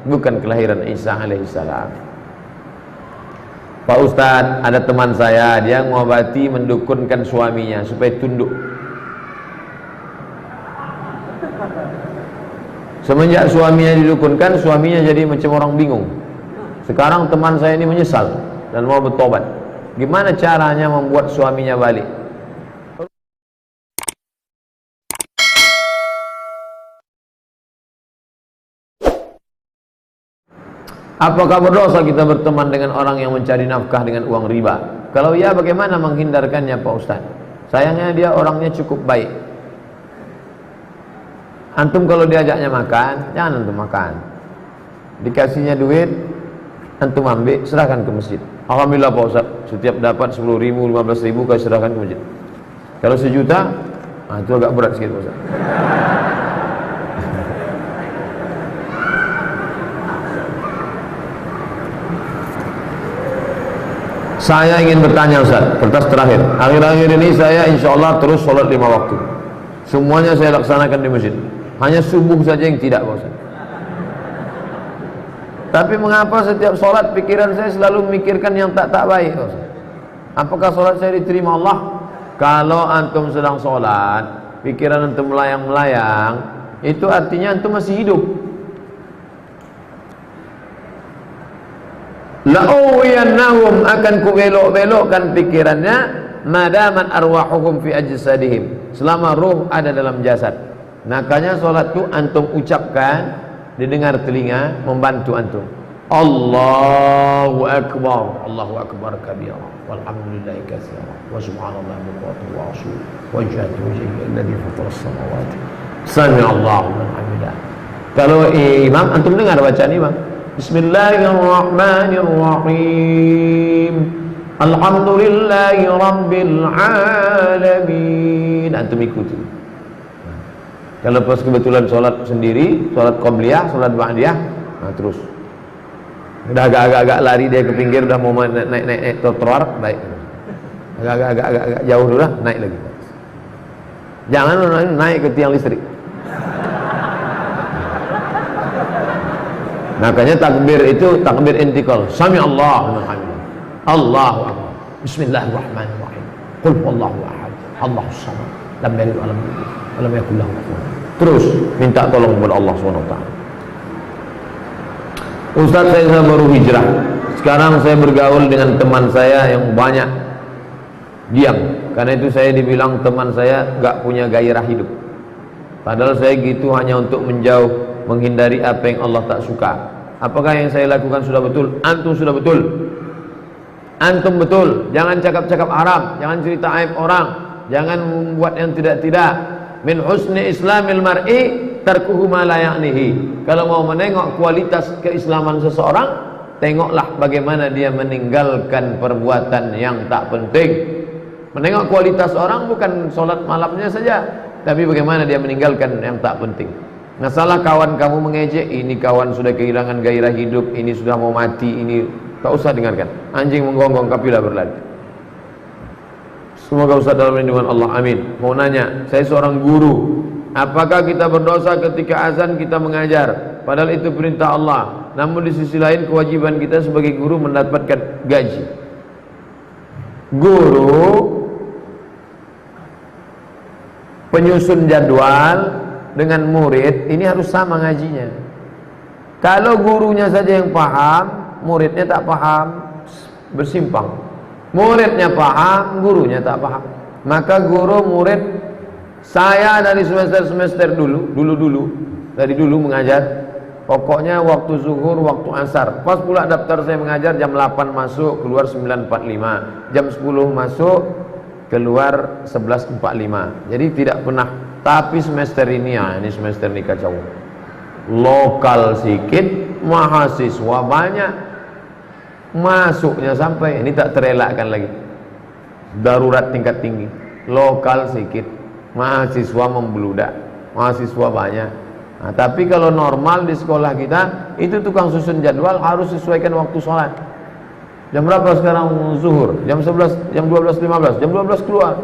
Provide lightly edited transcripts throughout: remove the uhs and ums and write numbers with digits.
bukan kelahiran Isa alaihissalam. Pak Ustadz, ada teman saya, dia mengobati mendukunkan suaminya supaya tunduk. Semenjak suaminya didukunkan, suaminya jadi macam orang bingung. Sekarang teman saya ini menyesal dan mau bertobat. Gimana caranya membuat suaminya balik? Apakah berdosa kita berteman dengan orang yang mencari nafkah dengan uang riba? Kalau ya, bagaimana menghindarkannya Pak Ustaz? Sayangnya dia orangnya cukup baik. Antum kalau diajaknya makan, jangan antum makan. Dikasihnya duit, antum ambil, serahkan ke masjid. Alhamdulillah Pak Ustaz, setiap dapat 10.000, 15.000, kau serahkan ke masjid. Kalau 1 juta, itu agak berat sikit Pak Ustaz. Saya ingin bertanya Ustaz, kertas terakhir. Akhir-akhir ini saya insya Allah terus sholat 5 waktu. Semuanya saya laksanakan di masjid. Hanya subuh saja yang tidak Pak Ustaz. Tapi mengapa setiap sholat pikiran saya selalu memikirkan yang tak baik Pak Ustaz? Apakah sholat saya diterima Allah? Kalau antum sedang sholat, pikiran antum melayang-melayang, itu artinya antum masih hidup. La'uwiyannahum, akan kubelok-belokkan pikirannya, madaman arwahuhum fi ajsadihim, selama ruh ada dalam jasad. Makanya sholat itu antum ucapkan, didengar telinga, membantu antum. Allahu Akbar, Allahu Akbar kabira, walhamdulillahi katsira, wa subhanallahi bukratan wa asila, wajhatu wajhihi alladhi fatara as-samawati, sami'allahu liman hamidah. Kalau imam, antum dengar bacaan imam. Bismillahirrahmanirrahim, alhamdulillahi rabbil alamin, antum ikuti. Kalau pas kebetulan sholat sendiri, sholat qobliyah, sholat ba'diyah, nah terus udah agak-agak lari dia ke pinggir, udah mau naik trotoar, baik, agak jauh dulu lah, naik lagi. Jangan naik ke tiang listrik. Makanya takbir itu takbir intikal. Sami Allahu liman hamidah. Allahu akbar. Bismillahirrahmanirrahim. Qul huwallahu ahad. Allahus samad. Lam yalid wa lam yulad wa lam yakul lahu kufuwan ahad. Terus minta tolong kepada Allah SWT. Ustaz, saya baru hijrah. Sekarang saya bergaul dengan teman saya yang banyak diam. Karena itu saya dibilang teman saya gak punya gairah hidup. Padahal saya gitu hanya untuk menjauh, menghindari apa yang Allah tak suka. Apakah yang saya lakukan sudah betul? Antum sudah betul. Antum betul. Jangan cakap-cakap haram, jangan cerita aib orang, jangan membuat yang tidak-tidak. Min husni islamil mar'i tarkuhu ma la ya'nihi. Kalau mau menengok kualitas keislaman seseorang, tengoklah bagaimana dia meninggalkan perbuatan yang tak penting. Menengok kualitas orang bukan sholat malamnya saja, tapi bagaimana dia meninggalkan yang tak penting. Masalah kawan kamu mengejek, ini kawan sudah kehilangan gairah hidup, ini sudah mau mati, ini tak usah dengarkan. Anjing menggonggong, kapilah berlari. Semoga Ustaz dalam lindungan Allah, amin. Mau nanya, saya seorang guru, apakah kita berdosa ketika azan kita mengajar? Padahal itu perintah Allah. Namun di sisi lain kewajiban kita sebagai guru mendapatkan gaji. Guru penyusun jadwal dengan murid ini harus sama ngajinya. Kalau gurunya saja yang paham, muridnya tak paham, bersimpang. Muridnya paham, gurunya tak paham. Maka guru murid, saya dari semester dari dulu mengajar, pokoknya waktu zuhur, waktu asar. Pas pula daftar saya mengajar jam 8 masuk, keluar 9.45. Jam 10 masuk, keluar 11.45. Jadi tidak pernah. Tapi semester ini, ya, ini semester ini kacau. Lokal sedikit, mahasiswa banyak, masuknya sampai ini tak terelakkan lagi. Darurat tingkat tinggi. Lokal sedikit, mahasiswa membludak, mahasiswa banyak. Nah, tapi kalau normal di sekolah kita, itu tukang susun jadwal harus sesuaikan waktu sholat. Jam berapa sekarang zuhur? Jam 11, jam 12.15, jam 12 keluar.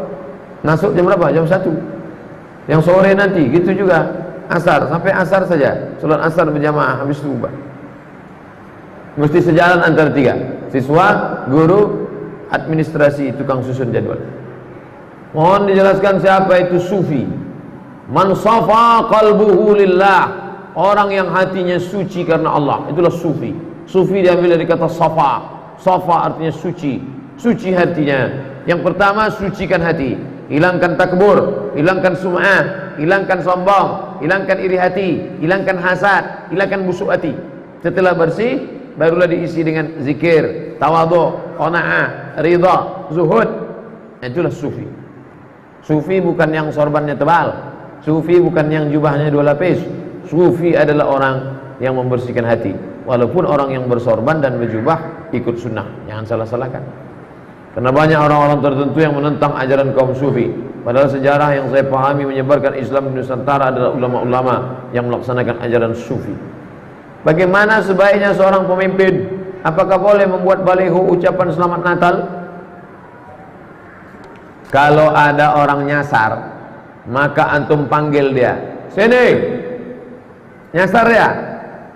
Masuk jam berapa? Jam 1. Yang sore nanti, gitu juga asar, sampai asar saja, sholat asar berjamaah, habis itu ubah. Mesti sejalan antara tiga: siswa, guru, administrasi, tukang susun jadwal. Mohon dijelaskan siapa itu sufi. Man safa qalbuhu lillah, orang yang hatinya suci karena Allah, itulah sufi. Sufi diambil dari kata safa. Safa artinya suci, suci hatinya. Yang pertama, sucikan hati, hilangkan takbur, hilangkan sum'ah, hilangkan sombong, hilangkan iri hati, hilangkan hasad, hilangkan busuk hati. Setelah bersih, barulah diisi dengan zikir, tawadhu, qanaah, ridha, zuhud. Itulah sufi. Sufi bukan yang sorbannya tebal, sufi bukan yang jubahnya 2 lapis. Sufi adalah orang yang membersihkan hati. Walaupun orang yang bersorban dan berjubah ikut sunnah, jangan salah-salahkan. Karena banyak orang-orang tertentu yang menentang ajaran kaum sufi. Padahal sejarah yang saya pahami menyebarkan Islam di Nusantara adalah ulama-ulama yang melaksanakan ajaran sufi. Bagaimana sebaiknya seorang pemimpin? Apakah boleh membuat baliho ucapan selamat Natal? Kalau ada orang nyasar, maka antum panggil dia. Sini, nyasar ya,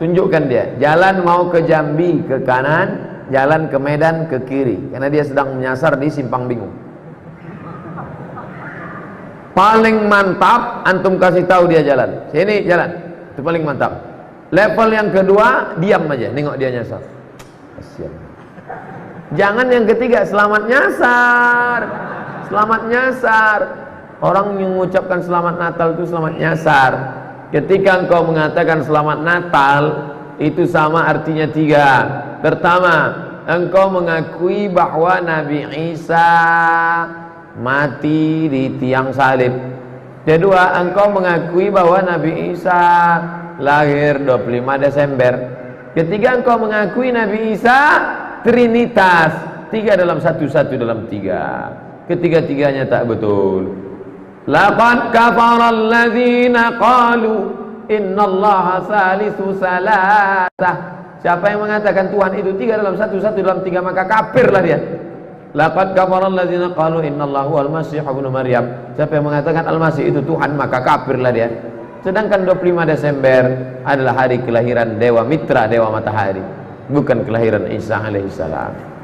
tunjukkan dia. Jalan mau ke Jambi ke kanan, jalan ke Medan ke kiri, karena dia sedang menyasar di Simpang Bingung. Paling mantap antum kasih tahu dia jalan. Sini jalan, itu paling mantap. Level yang kedua, diam aja, nengok dia nyasar. Kasihan. Jangan yang ketiga, selamat nyasar. Selamat nyasar. Orang yang mengucapkan selamat Natal itu selamat nyasar. Ketika engkau mengatakan selamat Natal, itu sama artinya 3. Pertama, engkau mengakui bahwa Nabi Isa mati di tiang salib. Kedua, engkau mengakui bahwa Nabi Isa lahir 25 Desember. Ketiga, engkau mengakui Nabi Isa Trinitas, 3 dalam 1, 1 dalam 3. Ketiga-tiganya tak betul. Laqad kafara alladzina qalu innallaha salisu salasah. Siapa yang mengatakan Tuhan itu 3 dalam 1, 1 dalam 3, maka kafirlah dia. Laqad kafara alladzina qalu innallahu al-masih ibnu Maryam. Siapa yang mengatakan Al-Masih itu Tuhan, maka kafirlah dia. Sedangkan 25 Desember adalah hari kelahiran Dewa Mitra, Dewa Matahari, bukan kelahiran Isa alaihissalam.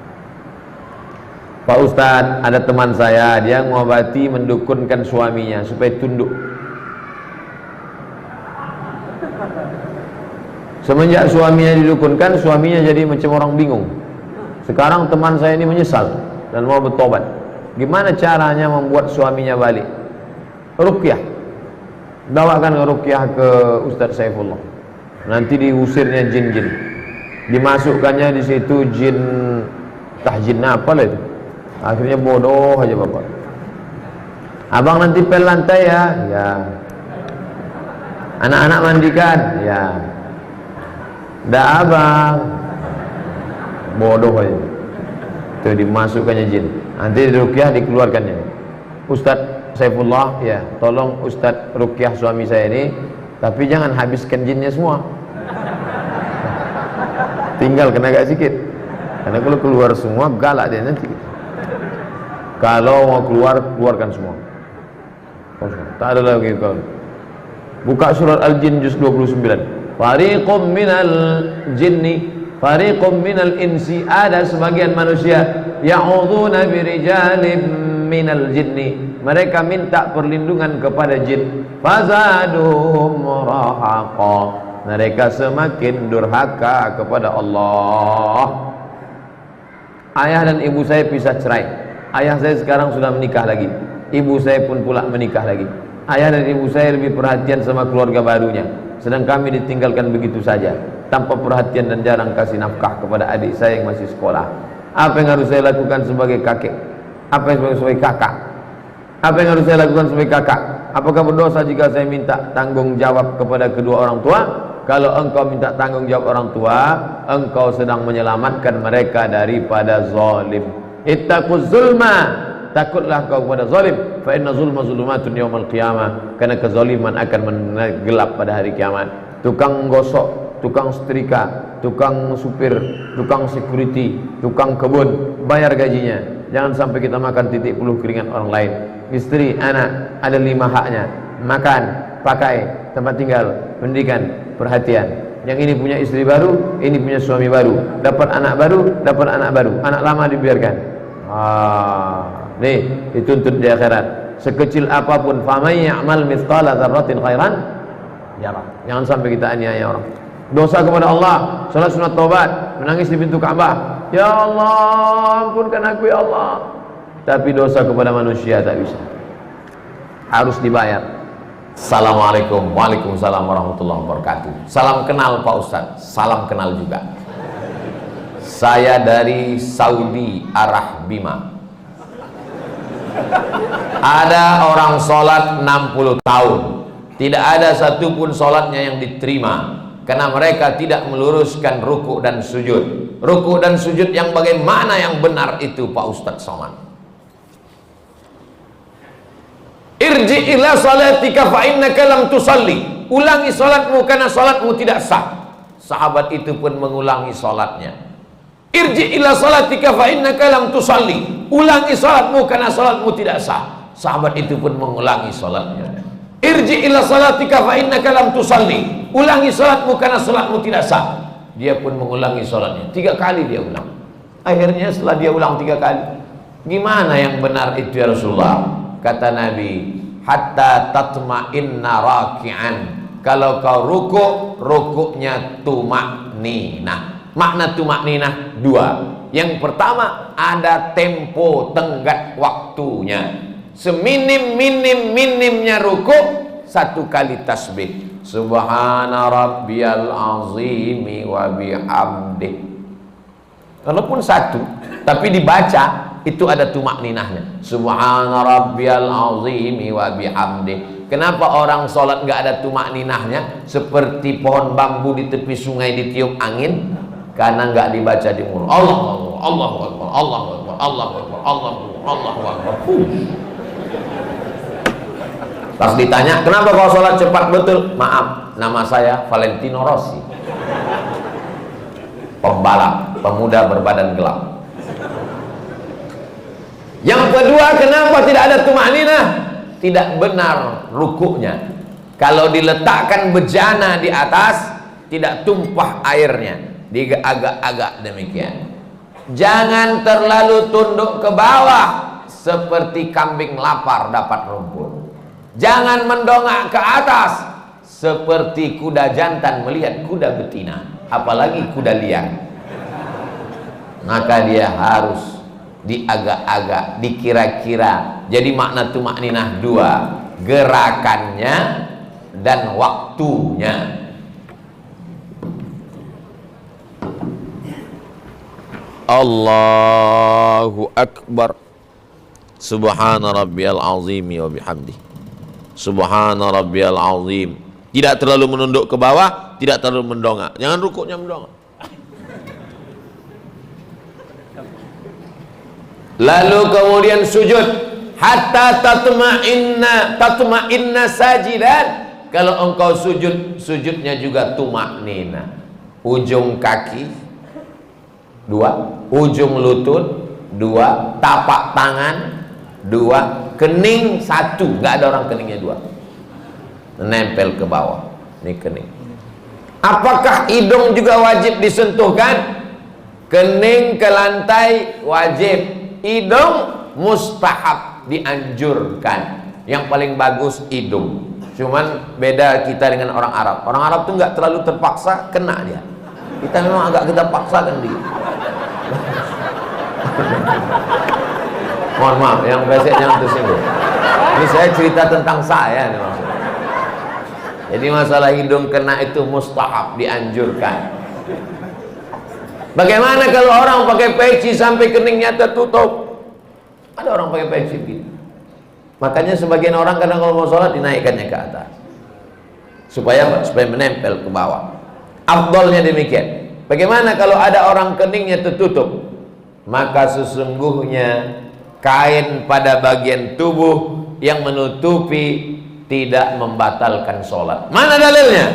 Pak Ustadz, ada teman saya, dia ngobati mendukunkan suaminya supaya tunduk. Semenjak suaminya didukunkan, suaminya jadi macam orang bingung. Sekarang teman saya ini menyesal dan mau bertobat. Gimana caranya membuat suaminya balik? Ruqyah. Bawakan ruqyah ke Ustadz Saifullah. Nanti diusirnya jin-jin. Dimasukkannya di situ jin, jin apa lah itu? Akhirnya bodoh aja bapak. Abang nanti pel lantai ya, ya. Anak-anak mandikan, ya. Dah abang, bodoh aja. Itu dimasukkannya jin. Nanti di ruqyah dikeluarkannya. Ustadz Saifullah, ya, tolong Ustadz ruqyah suami saya ini, tapi jangan habiskan jinnya semua. Tinggal kena agak sedikit. Karena kalau keluar semua galak dia nanti. Kalau mau keluar, keluarkan semua. Tak ada lagi kalau. Buka surat Al-Jin juz 29. Fariqum minal jinni, fariqum minal insi, ada sebagian manusia ya'udzuuna birijalim minal jinni, mereka minta perlindungan kepada jin. Fazaduhum rahaqa, mereka semakin durhaka kepada Allah. Ayah dan ibu saya pisah cerai. Ayah saya sekarang sudah menikah lagi, ibu saya pun pula menikah lagi. Ayah dan ibu saya lebih perhatian sama keluarga barunya, sedang kami ditinggalkan begitu saja, tanpa perhatian dan jarang kasih nafkah kepada adik saya yang masih sekolah. Apa yang harus saya lakukan sebagai kakek? Apa yang harus sebagai kakak? Apa yang harus saya lakukan sebagai kakak? Apakah berdosa jika saya minta tanggung jawab kepada kedua orang tua? Kalau engkau minta tanggung jawab orang tua, engkau sedang menyelamatkan mereka daripada zalim. Ittaquz zulma, takutlah kau kepada zalim. Fa inna zulma zulumatun yaumal qiyamah, karena kezaliman akan menggelap pada hari kiamat. Tukang gosok, tukang setrika, tukang supir, tukang security, tukang kebun, bayar gajinya. Jangan sampai kita makan titik puluh keringat orang lain. Istri, anak, ada 5 haknya: makan, pakai, tempat tinggal, pendidikan, perhatian. Yang ini punya istri baru, ini punya suami baru, dapat anak baru, anak lama dibiarkan. Nih dituntut di akhirat. Sekecil apapun, famay ya'mal mithqala dzarratin khairan yarah. Jangan sampai kita aniaya orang. Dosa kepada Allah, salat sunat taubat, menangis di pintu Ka'bah. Ya Allah, ampunkan aku ya Allah. Tapi dosa kepada manusia tak bisa. Harus dibayar. Assalamualaikum. Waalaikumsalam warahmatullahi wabarakatuh. Salam kenal Pak Ustadz. Salam kenal juga. Saya dari Saudi Arah Bima. Ada orang sholat 60 tahun, tidak ada satupun sholatnya yang diterima karena mereka tidak meluruskan ruku dan sujud. Ruku dan sujud yang bagaimana yang benar itu Pak Ustadz Somad? Irji ila salatika fa innaka lam tusalli. Ulangi salatmu karena salatmu tidak sah. Sahabat itu pun mengulangi salatnya. Irji ila salatika fa innaka lam tusalli. Ulangi salatmu karena salatmu tidak sah. Sahabat itu pun mengulangi salatnya. Irji ila salatika fa innaka lam tusalli. Ulangi salatmu karena salatmu tidak sah. Dia pun mengulangi salatnya. 3 kali dia ulang. Akhirnya setelah dia ulang 3 kali, gimana yang benar itu ya Rasulullah? Kata Nabi, hatta tatma'inna raki'an. Kalau kau ruku, rukuknya tumakninah. Makna tumakninah 2. Yang pertama, ada tempo tenggat waktunya. Seminim-minimnya ruku, 1 kali tasbih. Subhana rabbiyal azimi wa bihamdih. Walaupun 1, tapi dibaca itu ada tumakninahnya. Subhana rabbiyal azimi wa bihamdi. Kenapa orang sholat nggak ada tumakninahnya? Seperti pohon bambu di tepi sungai ditiup angin, karena nggak dibaca di mulut. Allahu Akbar, Allahu Akbar, Allahu Akbar, Allahu Akbar, Allahu Akbar. Pas ditanya, kenapa kau sholat cepat betul? Maaf, nama saya Valentino Rossi, pembalap, pemuda berbadan gelap. Yang kedua, kenapa tidak ada tumakninah? Tidak benar rukuknya. Kalau diletakkan bejana di atas, tidak tumpah airnya, diagak-agak demikian. Jangan terlalu tunduk ke bawah seperti kambing lapar dapat rumput. Jangan mendongak ke atas seperti kuda jantan melihat kuda betina, apalagi kuda liar. Maka dia harus diagak-agak, dikira-kira. Jadi makna tumakninah 2, gerakannya dan waktunya. Allahu Akbar. Subhana rabbiyal azimi wa bihamdi. Subhana rabbiyal azim. Tidak terlalu menunduk ke bawah, tidak terlalu mendongak. Jangan rukuknya mendongak. Lalu kemudian sujud hatta tatma'inna sajidan. Kalau engkau sujud, sujudnya juga tumaknina. Ujung kaki 2, ujung lutut 2, tapak tangan 2, kening 1. Nggak ada orang keningnya 2, nempel ke bawah. Ini kening. Apakah hidung juga wajib disentuhkan? Kening ke lantai wajib. Hidung mustahab, dianjurkan. Yang paling bagus hidung. Cuman beda kita dengan orang Arab. Orang Arab tuh nggak terlalu terpaksa, kena dia. Kita memang agak kita paksakan dia. Mohon maaf, yang besek jangan tersinggung. Ini saya cerita tentang saya nih maksudnya. Jadi masalah hidung kena itu mustahab, dianjurkan. Bagaimana kalau orang pakai peci sampai keningnya tertutup? Ada orang pakai peci gitu. Makanya sebagian orang kadang kalau mau sholat dinaikkannya ke atas, supaya menempel ke bawah. Afdolnya demikian. Bagaimana kalau ada orang keningnya tertutup? Maka sesungguhnya kain pada bagian tubuh yang menutupi tidak membatalkan sholat. Mana dalilnya?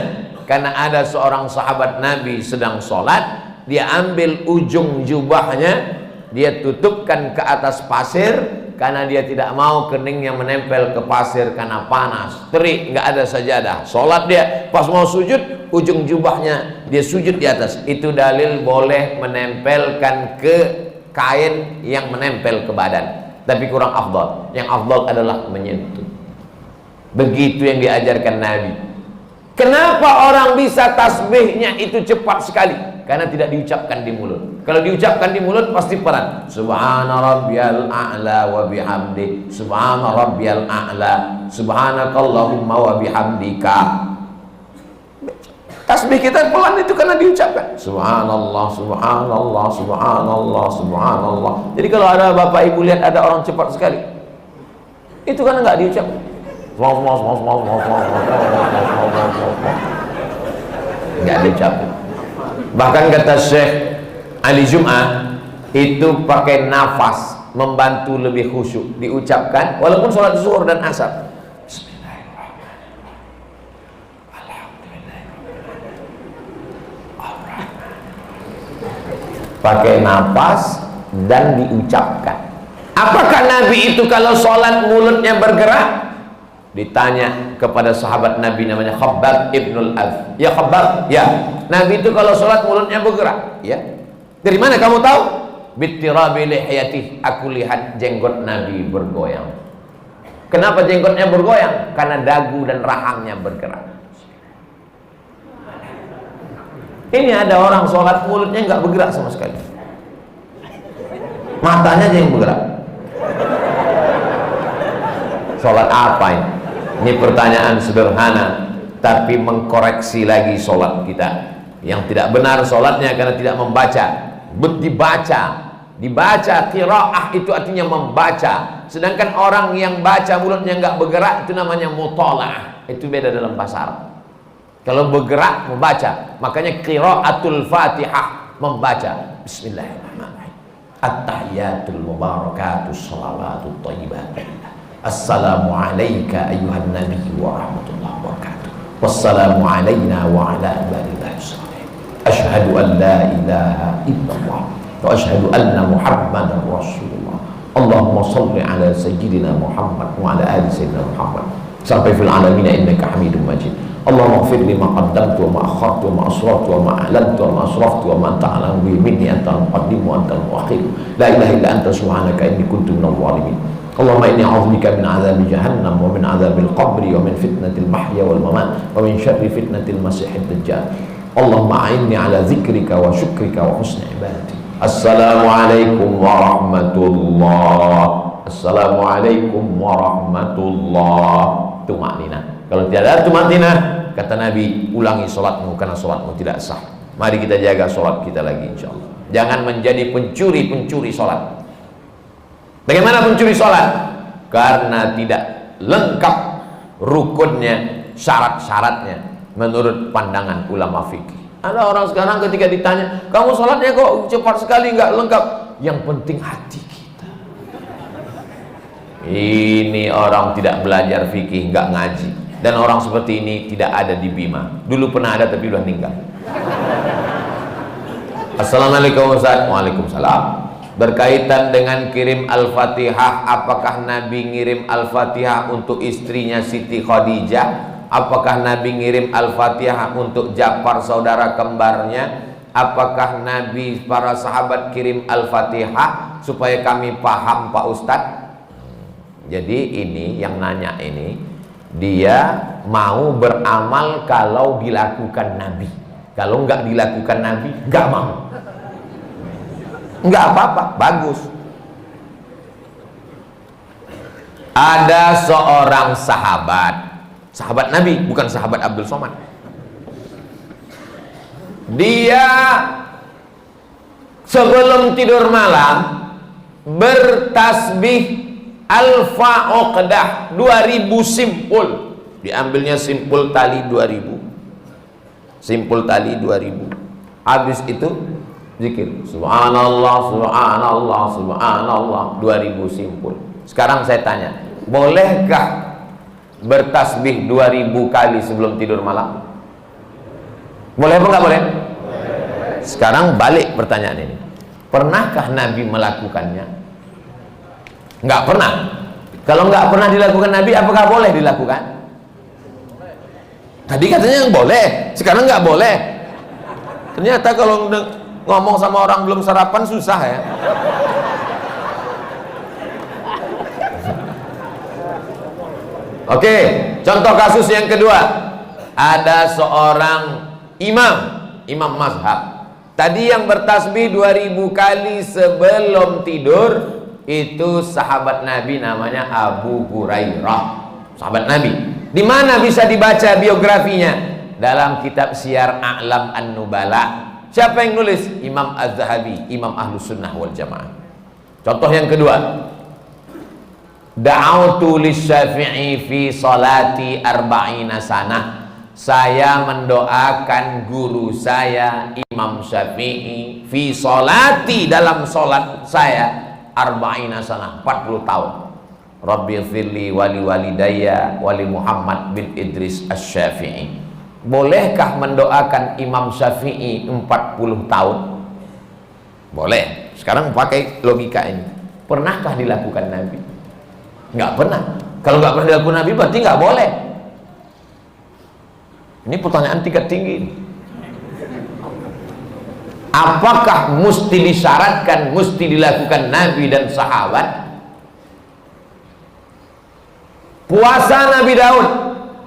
Karena ada seorang sahabat Nabi sedang sholat, dia ambil ujung jubahnya, dia tutupkan ke atas pasir, karena dia tidak mau keningnya menempel ke pasir karena panas, terik, nggak ada sajadah. Sholat dia, pas mau sujud, ujung jubahnya dia sujud di atas. Itu dalil boleh menempelkan ke kain yang menempel ke badan, tapi kurang afdal. Yang afdal adalah menyentuh. Begitu yang diajarkan Nabi. Kenapa orang bisa tasbihnya itu cepat sekali? Karena tidak diucapkan di mulut. Kalau diucapkan di mulut pasti pelan. Subhana rabbiyal a'la wa bihamdi. Subhana rabbiyal a'la. Subhanakallahumma wa bihamdika. Tasbih kita pelan itu karena diucapkan. Subhanallah, subhanallah, subhanallah, subhanallah. Jadi kalau ada bapak ibu lihat ada orang cepat sekali, itu karena nggak diucapkan. Nggak diucapkan. Bahkan kata Syekh Ali Jum'ah, itu pakai nafas membantu lebih khusyuk. Diucapkan walaupun sholat zuhur dan asar. Pakai nafas dan diucapkan. Apakah Nabi itu kalau sholat mulutnya bergerak? Ditanya kepada sahabat Nabi namanya Khabbab ibnul Alf. Ya Khabbab, ya. Nabi itu kalau sholat mulutnya bergerak. Ya. Dari mana kamu tahu? Bittirabi lihiyatih. Aku lihat jenggot Nabi bergoyang. Kenapa jenggotnya bergoyang? Karena dagu dan rahangnya bergerak. Ini ada orang sholat mulutnya nggak bergerak sama sekali. Matanya aja yang bergerak. Sholat apa ini? Ini pertanyaan sederhana, tapi mengkoreksi lagi sholat kita. Yang tidak benar sholatnya karena tidak membaca. Dibaca, qiraah itu artinya membaca. Sedangkan orang yang baca mulutnya nggak bergerak itu namanya mutalaah. Itu beda dalam bahasa Arab. Kalau bergerak membaca, makanya qiraatul Fatihah membaca. Bismillahirrahmanirrahim. At-tahiyatul mubarakatus shalawatut thayyibat. Assalamu alayka ayyuhan nabi wa rahmatullahi wa barakatuh. Wassalamu alayna wa ala ibadillahi shalihin. Asyhadu an la ilaha illallah wa asyhadu anna Muhammadar Rasulullah. Allahumma shalli ala sayyidina Muhammad wa ala ali sayyidina Muhammad. Sampai fil alamin innaka Hamidum Majid. Allahumma ighfir li ma qaddamtu wa ma akhartu wa ma asrartu wa ma a'lantu wa ma asraftu wa ma anta a'lamu bihi minni antal muqaddim wa antal muakhir. La ilaha illa anta subhanaka inni kuntu minadh dhalimin. Allahumma inni a'udzubika min 'adzabi jahannam wa min 'adzabil qabri wa min fitnatil mahya wal mamat wa min syarri fitnatil masiihid dajjal. Allahumma a'inni 'ala dzikrika wa syukrika wa husni ibadatik. Assalamualaikum warahmatullahi. Assalamualaikum warahmatullahi. Tumakninah. Kalau tidak ada tumakninah, kata Nabi, ulangi sholatmu karena sholatmu tidak sah. Mari kita jaga sholat kita lagi insyaallah. Jangan menjadi pencuri-pencuri sholat. Bagaimana pencuri sholat? Karena tidak lengkap rukunnya, syarat-syaratnya menurut pandangan ulama fikih. Ada orang sekarang ketika ditanya, kamu sholatnya kok cepat sekali, nggak lengkap. Yang penting hati kita. Ini orang tidak belajar fikih, nggak ngaji. Dan orang seperti ini tidak ada di Bima. Dulu pernah ada tapi udah meninggal. Assalamualaikum Ustaz. Waalaikumsalam. Berkaitan dengan kirim Al-Fatihah, apakah Nabi ngirim Al-Fatihah untuk istrinya Siti Khadijah? Apakah Nabi ngirim Al-Fatihah untuk Ja'far saudara kembarnya? Apakah Nabi para sahabat kirim Al-Fatihah? Supaya kami paham Pak Ustadz. Jadi ini yang nanya ini, dia mau beramal kalau dilakukan Nabi. Kalau nggak dilakukan Nabi, nggak mau. Nggak apa-apa, bagus. Ada seorang sahabat Nabi, bukan sahabat Abdul Somad. Dia sebelum tidur malam bertasbih alfa uqdah 2000 simpul. Diambilnya simpul tali 2000. Simpul tali 2000. Habis itu zikir subhanallah subhanallah subhanallah 2000 simpul. Sekarang saya tanya, bolehkah bertasbih 2000 kali sebelum tidur malam? Boleh apa enggak boleh? Sekarang balik pertanyaan ini, pernahkah Nabi melakukannya? Nggak pernah. Kalau nggak pernah dilakukan Nabi, apakah boleh dilakukan? Tadi katanya yang boleh, sekarang nggak boleh. Ternyata kalau ngomong sama orang belum sarapan susah ya. Oke, contoh kasus yang kedua. Ada seorang imam mazhab. Tadi yang bertasbih 2000 kali sebelum tidur itu sahabat Nabi, namanya Abu Hurairah. Sahabat Nabi. Di mana bisa dibaca biografinya? Dalam kitab Syiar A'lam An-Nubala. Siapa yang nulis? Imam Az-Zahabi, Imam Ahlus Sunnah wal Jamaah. Contoh yang kedua. Da'autu lisyafi'i fi salati arba'ina sanah. Saya mendoakan guru saya Imam Syafi'i fi salati, dalam salat saya arba'ina sanah, 40 tahun. Rabbi firli wali walidayya wali Muhammad bin Idris Asy-Syafi'i. Bolehkah mendoakan Imam Syafi'i 40 tahun? Boleh. Sekarang pakai logika ini. Pernahkah dilakukan Nabi? Nggak pernah. Kalau nggak pernah dilakukan Nabi berarti nggak boleh. Ini pertanyaan tingkat tinggi. Apakah mesti disyaratkan, mesti dilakukan Nabi dan sahabat? Puasa Nabi Daud,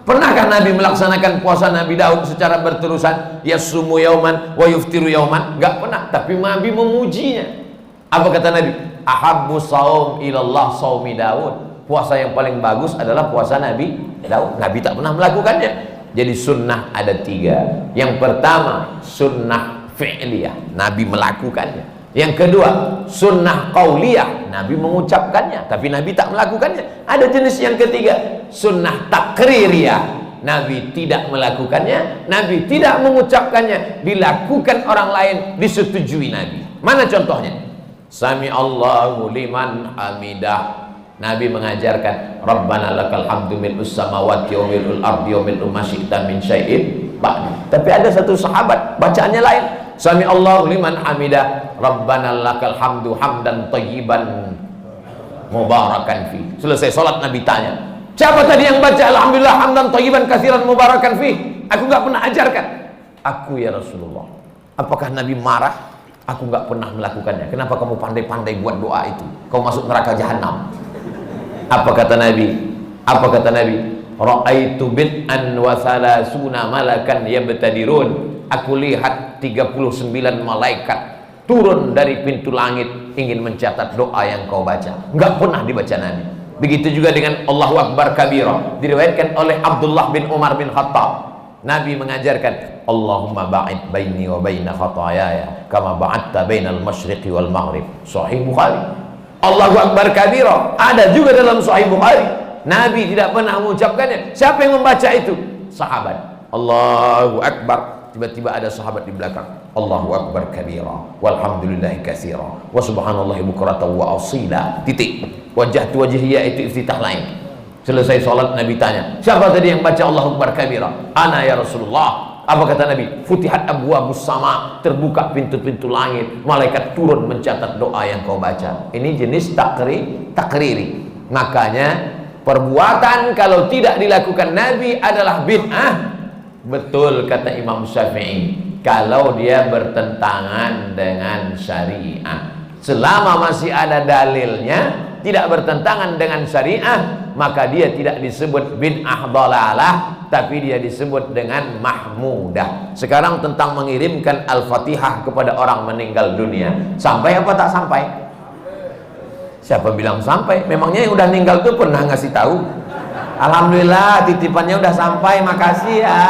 pernahkah Nabi melaksanakan puasa Nabi Daud secara berterusan? Yasumu yauman wa yuftiru yauman? Nggak pernah. Tapi Nabi memujinya. Apa kata Nabi? Ahabbu saum ilallah saumi Daud. Puasa yang paling bagus adalah puasa Nabi Daud. Nabi tak pernah melakukannya. Jadi sunnah ada 3. Yang pertama sunnah fi'liyah, Nabi melakukannya. Yang kedua sunnah qauliyah, Nabi mengucapkannya tapi Nabi tak melakukannya. Ada jenis yang ketiga, sunnah takririyah, Nabi tidak melakukannya, Nabi tidak mengucapkannya, dilakukan orang lain, disetujui Nabi. Mana contohnya? Sami Allahu liman hamidah, Nabi mengajarkan Rabbana lakal hamdu mil'us samawati wa mil'ul ardi wa mil'u ma syi'ta min syai'in ba'du. Tapi ada satu sahabat bacaannya lain. Sami Allahu liman hamidah, Rabbana lakal hamdu hamdan thayyiban mubarakan fi. Selesai salat Nabi tanya, siapa tadi yang baca alhamdulillah hamdan thayyiban katsiran mubarakan fi? Aku enggak pernah ajarkan. Aku ya Rasulullah. Apakah Nabi marah? Aku enggak pernah melakukannya. Kenapa kamu pandai-pandai buat doa itu? Kau masuk neraka jahanam. Apa kata Nabi? Apa kata Nabi? Ra'aitu bid'an wa salasuna malakan yabtadirun. Aku lihat 39 malaikat turun dari pintu langit ingin mencatat doa yang kau baca. Enggak pernah dibaca Nabi. Begitu juga dengan Allahu Akbar kabira, diriwayatkan oleh Abdullah bin Umar bin Khattab. Nabi mengajarkan Allahumma ba'id baini wa baina khataayaya kama ba'adta bainal masyriqi wal maghrib. Sahih Bukhari. Allahu Akbar kabira ada juga dalam Sahih Bukhari. Nabi tidak pernah mengucapkannya. Siapa yang membaca itu? Sahabat. Allahu Akbar. Tiba-tiba ada sahabat di belakang. Allahu Akbar kabira walhamdulillahi katsira wa subhanallahi bukratan wa asila. Titik. Wajhatu wajhiya itu iftitah lain. Selesai salat Nabi tanya, siapa tadi yang baca Allahu Akbar kabira? Ana ya Rasulullah. Apa kata Nabi? Futihat abwabus sama, terbuka pintu-pintu langit, malaikat turun mencatat doa yang kau baca. Ini jenis takriri. Makanya perbuatan kalau tidak dilakukan Nabi adalah bid'ah. Betul kata Imam Syafi'i, kalau dia bertentangan dengan syariah. Selama masih ada dalilnya, tidak bertentangan dengan syariah, maka dia tidak disebut bid'ah dhalalah, tapi dia disebut dengan mahmudah. Sekarang tentang mengirimkan Al-Fatihah kepada orang meninggal dunia, sampai apa tak sampai? Siapa bilang sampai? Memangnya yang udah meninggal tuh pernah ngasih tahu? Alhamdulillah titipannya udah sampai, makasih ya.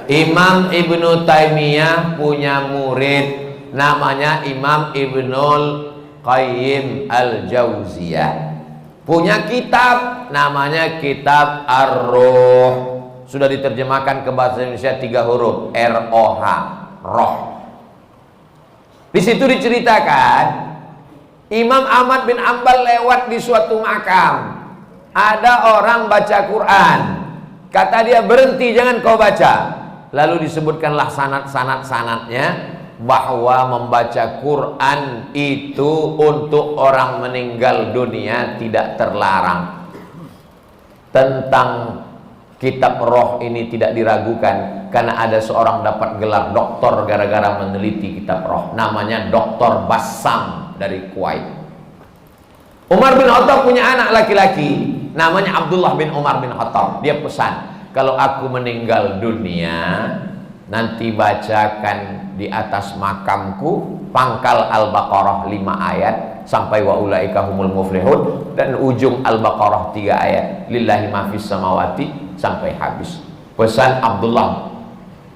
Imam Ibnu Taimiyah punya murid namanya Imam Ibnul Qayyim Al-Jauziyah. Punya kitab namanya Kitab Ar-Ruh. Sudah diterjemahkan ke bahasa Indonesia 3 huruf, R-O-H, roh. Di situ diceritakan Imam Ahmad bin Ambal lewat di suatu makam. Ada orang baca Quran. Kata dia, berhenti, jangan kau baca. Lalu disebutkanlah sanad-sanadnya. bahwa membaca Quran itu untuk orang meninggal dunia tidak terlarang. Tentang kitab roh ini tidak diragukan, karena ada seorang dapat gelar doktor gara-gara meneliti kitab roh, namanya Dr. Bassam dari Kuwait. Umar bin Khattab punya anak laki-laki namanya Abdullah bin Umar bin Khattab. Dia pesan, kalau aku meninggal dunia nanti bacakan di atas makamku pangkal Al-Baqarah 5 ayat sampai wa ulaika humul muflihun, dan ujung Al-Baqarah 3 ayat lillahi ma fis samawati sampai habis. Pesan Abdullah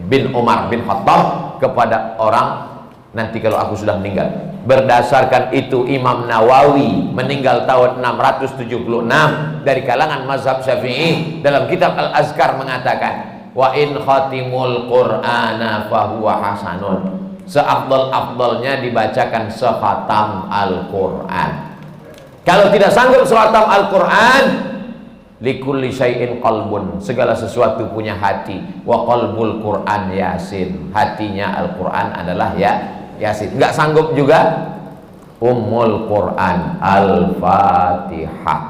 bin Umar bin Khattab kepada orang nanti kalau aku sudah meninggal. Berdasarkan itu Imam Nawawi meninggal tahun 676 dari kalangan mazhab Syafi'i, dalam kitab Al-Azkar mengatakan, wa in khatimul qur'ana fahuwa hasanun, seafdal-afdalnya dibacakan sekhatam Al-Quran. Kalau tidak sanggup sekhatam Al-Quran, likulli syai'in qalbun, segala sesuatu punya hati, wa qalbul Quran Yasin, hatinya Al-Quran adalah Yasin. Enggak sanggup juga Ummul Quran Al-Fatihah.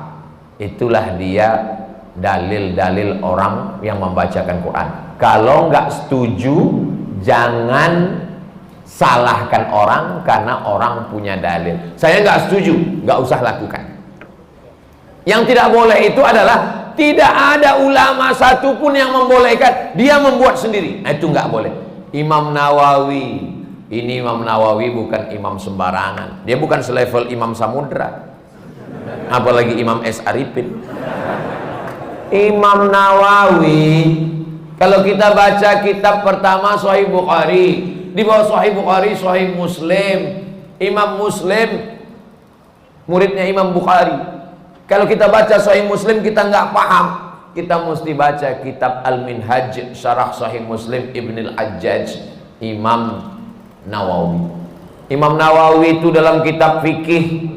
Itulah dia dalil-dalil orang yang membacakan Quran. Kalau enggak setuju, jangan salahkan orang karena orang punya dalil. Saya enggak setuju, enggak usah lakukan. Yang tidak boleh itu adalah tidak ada ulama satupun yang membolehkan, dia membuat sendiri. Nah, itu nggak boleh. Imam Nawawi, ini Imam Nawawi bukan imam sembarangan. Dia bukan selevel Imam Samudra, apalagi Imam S. Arifin. Imam Nawawi, kalau kita baca kitab pertama Sahih Bukhari, di bawah Sahih Bukhari Sahih Muslim. Imam Muslim muridnya Imam Bukhari. Kalau kita baca Sahih Muslim kita nggak paham, kita mesti baca kitab Al-Minhaj Syarah Sahih Muslim Ibnul Hajjaj, Imam Nawawi. Imam Nawawi itu dalam kitab fikih,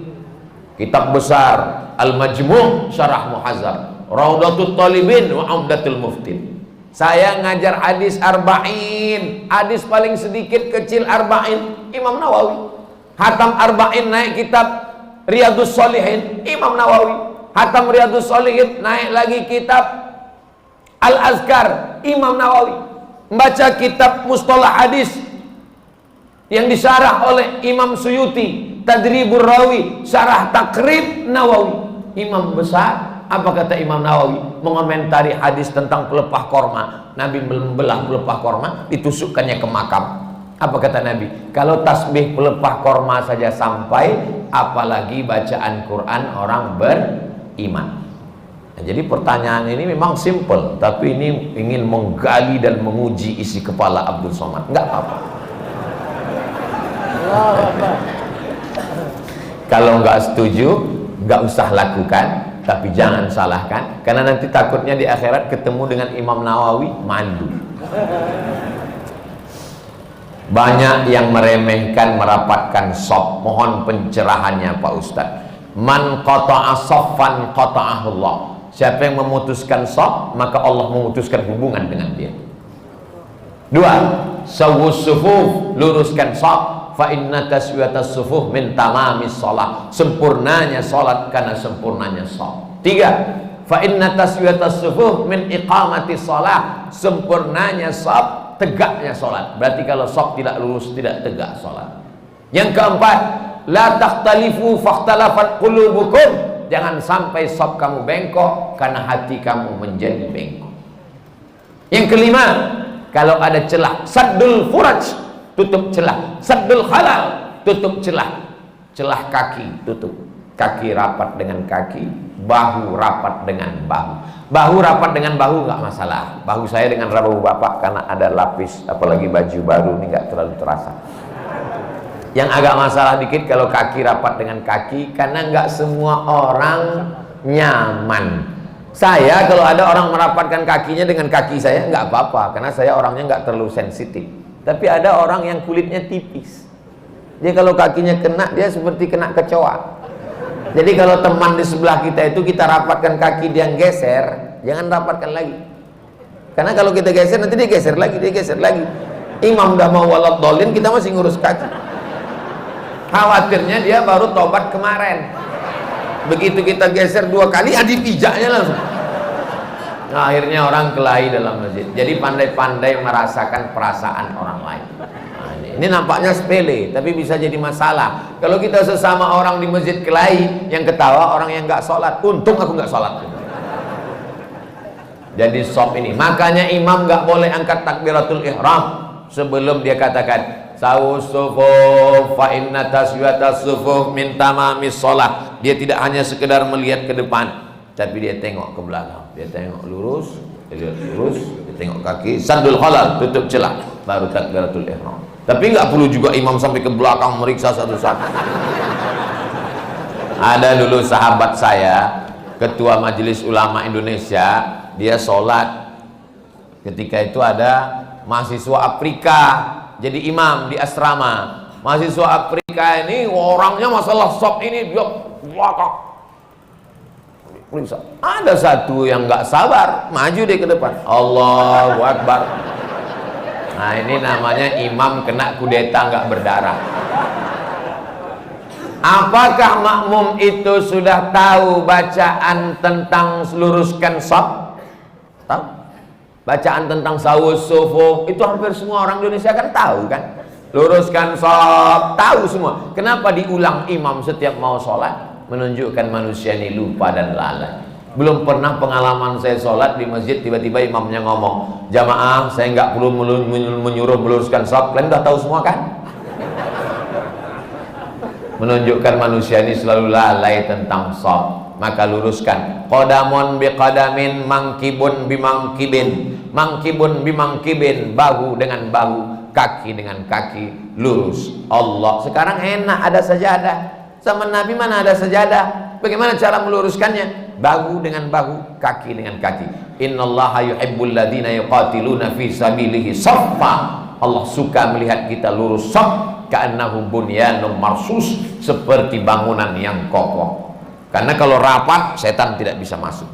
kitab besar Al-Majmu' Syarah Muhazzab, Raudatul Talibin wa Umdatul Muftin. Saya ngajar hadis arba'in, hadis paling sedikit kecil arba'in, Imam Nawawi. Hatam arba'in naik kitab Riyadus Shalihin, Imam Nawawi. Hatam Riyadus Shalihin naik lagi kitab Al-Azkar, Imam Nawawi. Membaca kitab Mustalah Hadis yang disyarah oleh Imam Suyuti, Tadribur Rawi, Syarah Takrib Nawawi. Imam besar. Apa kata Imam Nawawi mengomentari hadis tentang pelepah korma? Nabi membelah pelepah korma, ditusukkannya ke makam. Apa kata Nabi? Kalau tasbih pelepah korma saja sampai, apalagi bacaan Quran orang beriman. Nah, jadi pertanyaan ini memang simple, tapi ini ingin menggali dan menguji isi kepala Abdul Somad. Enggak apa-apa. Kalau enggak setuju, enggak usah lakukan, tapi jangan salahkan, karena nanti takutnya di akhirat ketemu dengan Imam Nawawi malu. Banyak yang meremehkan merapatkan shop. Mohon pencerahannya Pak Ustadz. Man qata'a shaffan qata'ahullah. Siapa yang memutuskan shop, maka Allah memutuskan hubungan dengan dia. 2. Sawwus sufuf, luruskan shop. Fa inna taswiyatas sufuf min tamamis shalah. Sempurnanya salat karena sempurnanya shop. 3. Fa inna taswiyatas sufuf min iqamatis shalah. Sempurnanya shop, tegaknya sholat. Berarti kalau shop tidak lurus, tidak tegak sholat. Yang keempat, la takhtalifu fakhtalafat qulubukum. Jangan sampai shop kamu bengkok karena hati kamu menjadi bengkok. Yang kelima, kalau ada celah, saddul furaj, tutup celah. Saddul halal, tutup celah. Celah kaki, tutup. Kaki rapat dengan kaki, bahu rapat dengan bahu. Bahu rapat dengan bahu nggak masalah. Bahu saya dengan bahu bapak karena ada lapis, apalagi baju baru ini nggak terlalu terasa. Yang agak masalah dikit kalau kaki rapat dengan kaki, karena nggak semua orang nyaman. Saya kalau ada orang merapatkan kakinya dengan kaki saya nggak apa-apa, karena saya orangnya nggak terlalu sensitif. Tapi ada orang yang kulitnya tipis, dia kalau kakinya kena, dia seperti kena kecoa. Jadi kalau teman di sebelah kita itu kita rapatkan kaki, dia geser, jangan rapatkan lagi. Karena kalau kita geser nanti dia geser lagi, dia geser lagi. Imam udah mau waladhdallin, kita masih ngurus kaki. Khawatirnya dia baru tobat kemarin, begitu kita geser 2 kali, dipijaknya langsung. Nah, akhirnya orang kelahi dalam masjid. Jadi pandai-pandai merasakan perasaan orang lain. Nah, ini nampaknya sepele, tapi bisa jadi masalah. Kalau kita sesama orang di masjid kelahi, yang ketawa orang yang nggak sholat. Untung aku nggak sholat. Jadi sop ini. Makanya imam nggak boleh angkat takbiratul ihram sebelum dia katakan sawus sufuf fa inna taswiyatas sufuf min tamamis shalah. Dia tidak hanya sekedar melihat ke depan, tapi dia tengok ke belakang, dia tengok lurus, dia tengok kaki, saddul khalal, tutup celah, baru takbiratul ihram. Tapi nggak perlu juga imam sampai ke belakang meriksa satu-satu. Ada dulu sahabat saya, ketua Majelis Ulama Indonesia, dia sholat. Ketika itu ada mahasiswa Afrika jadi imam di asrama. Mahasiswa Afrika ini orangnya masalah sop ini dia belakang. Ada satu yang nggak sabar, maju deh ke depan. Allahu Akbar. Nah, ini namanya imam kena kudeta nggak berdarah. Apakah makmum itu sudah tahu bacaan tentang luruskan sop? Tahu? Bacaan tentang sawus sufuh itu hampir semua orang Indonesia kan tahu kan? Luruskan sop, tahu semua. Kenapa diulang imam setiap mau sholat? Menunjukkan manusia ini lupa dan lalai. Belum pernah pengalaman saya sholat di masjid tiba-tiba imamnya ngomong, jamaah saya nggak perlu menyuruh meluruskan sop, kalian udah tahu semua kan? Menunjukkan manusia ini selalu lalai tentang sop. Maka luruskan. Qadamun biqadamin, mangkibun bimangkibin, mangkibun bimangkibin, bahu dengan bahu, kaki dengan kaki, lurus. Allah. Sekarang enak, ada sajadah. Zaman Nabi mana ada sajadah? Bagaimana cara meluruskannya? Bahu dengan bahu, kaki dengan kaki. Innallaha yuhibbul ladzina yuqatiluna fi sabilihi shaffa. Allah suka melihat kita lurus shaf, ka'annahum bunyanun marsus, seperti bangunan yang kokoh. Karena kalau rapat, setan tidak bisa masuk.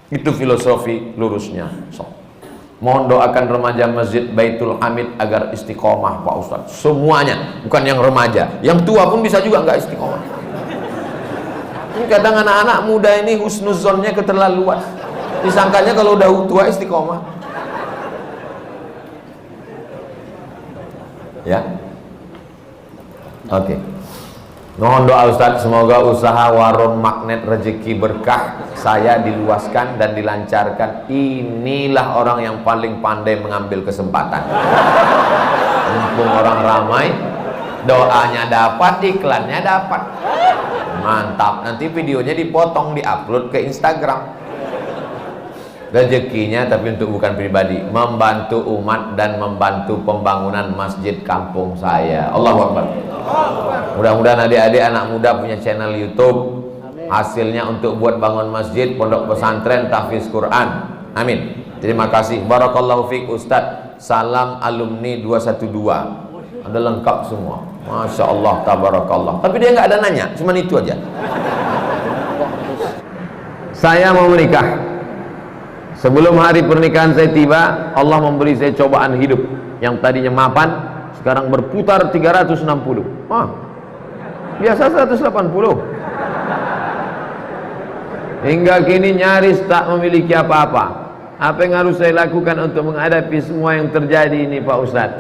Itu filosofi lurusnya shaf. Mohon doakan remaja Masjid Baitul Hamid agar istiqomah Pak Ustadz. Semuanya, bukan yang remaja, yang tua pun bisa juga nggak istiqomah. Ini kadang anak-anak muda ini husnuzonnya keterlaluan. Disangkanya kalau udah tua istiqomah. Ya, oke. Mohon doa Ustadz, semoga usaha warung magnet rezeki berkah saya diluaskan dan dilancarkan. Inilah orang yang paling pandai mengambil kesempatan. Mumpung orang ramai, doanya dapat, iklannya dapat. Mantap, nanti videonya dipotong, diupload ke Instagram. Rezekinya tapi untuk bukan pribadi, membantu umat dan membantu pembangunan masjid kampung saya. Allahu Akbar. Mudah-mudahan adik-adik anak muda punya channel YouTube. Hasilnya untuk buat bangun masjid, pondok pesantren, tahfiz Quran. Amin. Terima kasih. Barakallahu fiik Ustadz. Salam alumni 212. Ada lengkap semua. Masya Allah, tabarakallah. Tapi dia nggak ada nanya, cuman itu aja. Saya mau menikah. Sebelum hari pernikahan saya tiba, Allah memberi saya cobaan hidup yang tadinya mapan, sekarang berputar 360. Biasa 180. Hingga kini nyaris tak memiliki apa-apa. Apa yang harus saya lakukan untuk menghadapi semua yang terjadi ini Pak Ustadz?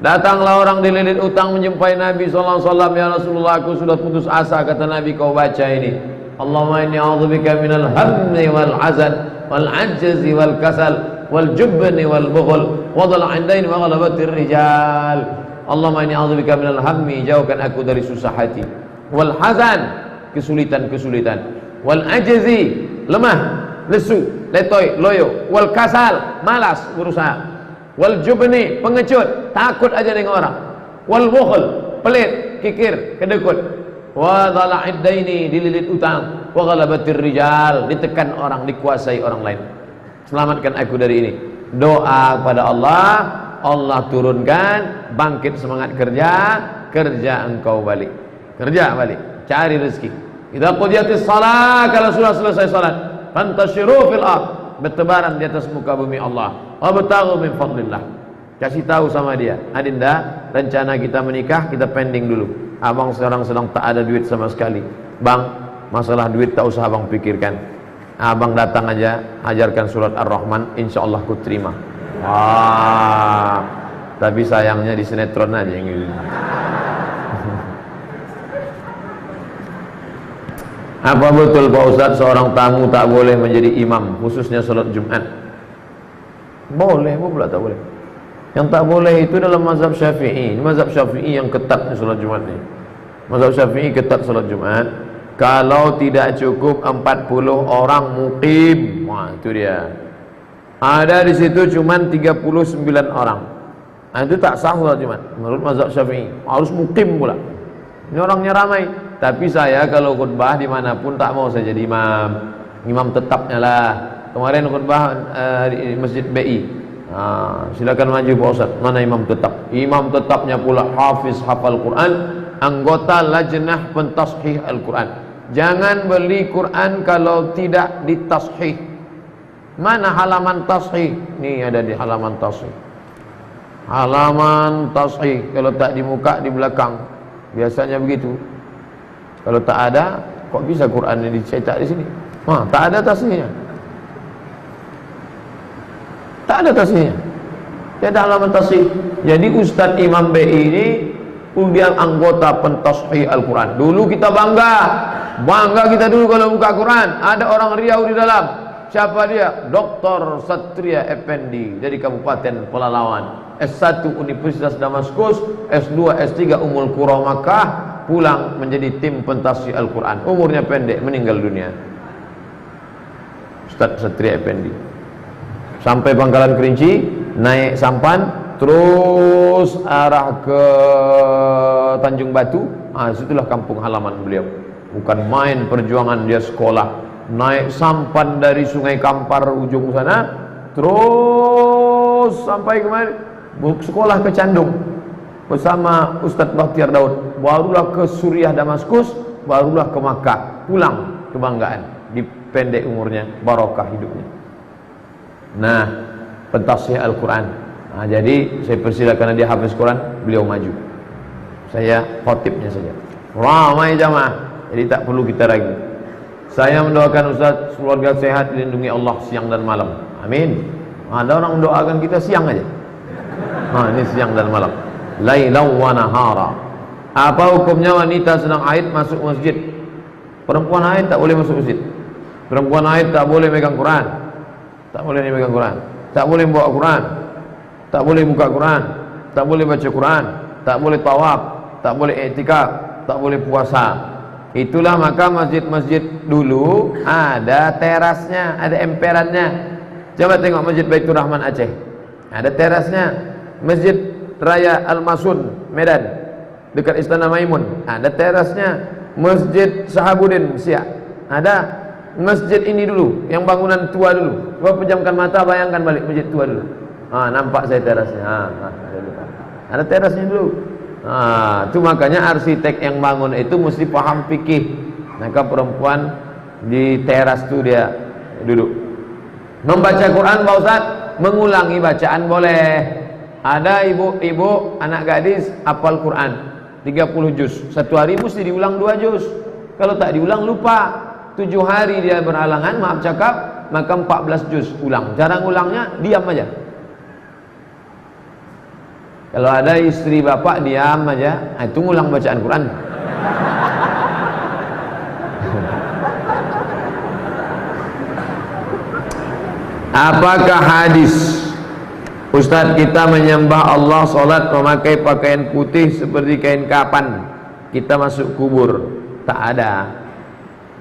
Datanglah orang dililit utang menjumpai Nabi SAW. Ya Rasulullah, aku sudah putus asa. Kata Nabi, kau baca ini, Allahumma inni a'udzubika minal hammi wal hazan wal ajzi wal kasal wal jubni wal bukhul wa dhalal 'indaini wa ghalabatir rijal. Allahumma inni a'udzubika minal hammi, jauhkan aku dari susah hati, wal hazan, kesulitan-kesulitan, wal ajzi, lemah, lesu, letoy, loyo, wal kasal, malas berusaha, wal jubni, pengecut, takut aja dengan orang, wal bukhul, pelit, kikir, kedekut, wa dhala'iddaini, dililit utang, wa ghalabatir rijal, ditekan orang, dikuasai orang lain. Selamatkan aku dari ini. Doa kepada Allah, Allah turunkan bangkit semangat kerja, kerja engkau balik, kerja balik, cari rezeki. Idza qudiyatis shalah, kalau sudah selesai salat, fantashiru fil ardh, bertebaran di atas muka bumi Allah, wabtaghu min fadlillah. Kasih tahu sama dia, Adinda, rencana kita menikah kita pending dulu. Abang sekarang sedang tak ada duit sama sekali. Bang, masalah duit tak usah abang pikirkan. Abang datang aja, ajarkan surat Ar-Rahman, insya Allah ku terima. Wah, tapi sayangnya di sinetron aja yang gitu. Apa betul Pak Ustadz seorang tamu tak boleh menjadi imam, khususnya salat Jumat? Boleh, pula tak boleh. Yang tak boleh itu dalam mazhab Syafi'i. Mazhab Syafi'i yang ketat salat Jumat ni. Mazhab Syafi'i ketat salat Jumat. Kalau tidak cukup 40 orang muqim, wah itu dia. Ada di situ cuman 39 orang. Nah, itu tak sah salat Jumat menurut mazhab Syafi'i. Harus muqim pula. Ini orangnya ramai. Tapi saya kalau khutbah dimanapun tak mau saya jadi imam. Imam tetapnya lah. Kemarin khutbah di Masjid BI. Silakan maju Pak Ustaz. Mana imam tetap? Imam tetapnya pula hafiz hafal Quran, anggota lajnah pentashih Al-Quran. Jangan beli Quran kalau tidak ditashih. Mana halaman tashih? Nih ada di halaman tashih. Halaman tashih. Kalau tak di muka, di belakang. Biasanya begitu. Kalau tak ada, kok bisa Quran ini dicetak di sini? Tak ada tashihnya. Tak ada tashihnya. Tiada halaman tashih. Jadi Ustadz Imam BI ini dia anggota pentashih Al-Quran. Dulu kita bangga kita dulu kalau buka Quran. Ada orang Riau di dalam. Siapa dia? Dr. Satria Effendi dari Kabupaten Pelalawan. S1 Universitas Damaskus, S2, S3 Ummul Qura Makkah, pulang menjadi tim pentashih Al-Quran. Umurnya pendek, meninggal dunia. Ustaz Satria Effendi. Sampai Pangkalan Kerinci, naik sampan, terus arah ke Tanjung Batu. Situlah kampung halaman beliau. Bukan main perjuangan dia sekolah. Naik sampan dari Sungai Kampar ujung sana, terus sampai kemana? Sekolah ke Candung bersama Ustadz Bakhtiar Daud. Barulah ke Suriah Damaskus, barulah ke Makkah. Pulang kebanggaan. Di pendek umurnya, barokah hidupnya. Nah, pentashih Al-Quran. Jadi saya persilakan dia hafiz Quran, beliau maju. Saya khotibnya saja. Ramai jamaah, jadi tak perlu kita ragu. Saya mendoakan Ustaz keluarga sehat, dilindungi Allah siang dan malam. Amin. Ada orang mendoakan kita siang aja. Ini siang dan malam. Lailau wa nahara. Apa hukumnya wanita sedang haid masuk masjid? Perempuan haid tak boleh masuk masjid. Perempuan haid tak boleh megang Quran. Tak boleh megang Quran. Tak boleh bawa Quran. Tak boleh buka Quran. Tak boleh baca Quran. Tak boleh tawaf. Tak boleh i'tikaf. Tak boleh puasa. Itulah maka masjid-masjid dulu ada terasnya, ada emperannya. Coba tengok Masjid Baitur Rahman Aceh. Ada terasnya. Masjid Raya Al-Masun Medan dekat Istana Maimun, ada terasnya. Masjid Sahabuddin Siak, ada. Masjid ini dulu, yang bangunan tua dulu. Coba pejamkan mata, bayangkan balik masjid tua dulu. Nampak saya terasnya. Ada terasnya dulu. Itu makanya arsitek yang bangun itu mesti paham fikih. Maka perempuan di teras itu dia duduk. Membaca Quran Pak Ustaz, mengulangi bacaan boleh. Ada ibu-ibu anak gadis hafal Quran 30 juz. Satu hari mesti diulang 2 juz. Kalau tak diulang lupa. 7 hari dia berhalangan, maaf cakap, maka 14 juz ulang. Jarang ulangnya, diam aja. Kalau ada istri bapak diam aja, itu ngulang bacaan Quran. Apakah hadis Ustadz kita menyembah Allah, sholat memakai pakaian putih seperti kain kapan kita masuk kubur? Tak ada.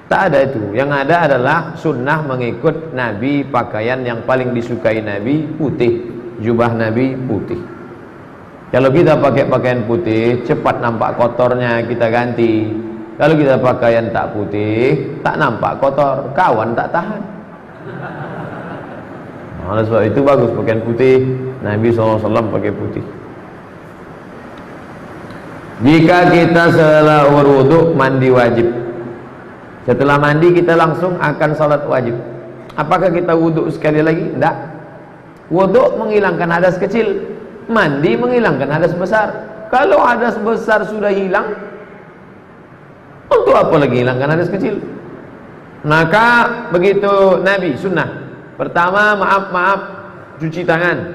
Tak ada itu. Yang ada adalah sunnah mengikut Nabi. Pakaian yang paling disukai Nabi putih. Jubah Nabi putih. Kalau kita pakai pakaian putih, cepat nampak kotornya, kita ganti. Kalau kita pakaian tak putih, tak nampak kotor, kawan tak tahan. Oleh sebab itu bagus pakaian putih. Nabi SAW pakai putih. Jika kita setelah berwudu mandi wajib, setelah mandi kita langsung akan salat wajib. Apakah kita wudu sekali lagi? Tidak. Wudu menghilangkan hadas kecil. Mandi menghilangkan hadas besar. Kalau hadas besar sudah hilang, untuk apa lagi hilangkan hadas kecil? Maka begitu Nabi sunnah. Pertama, maaf cuci tangan,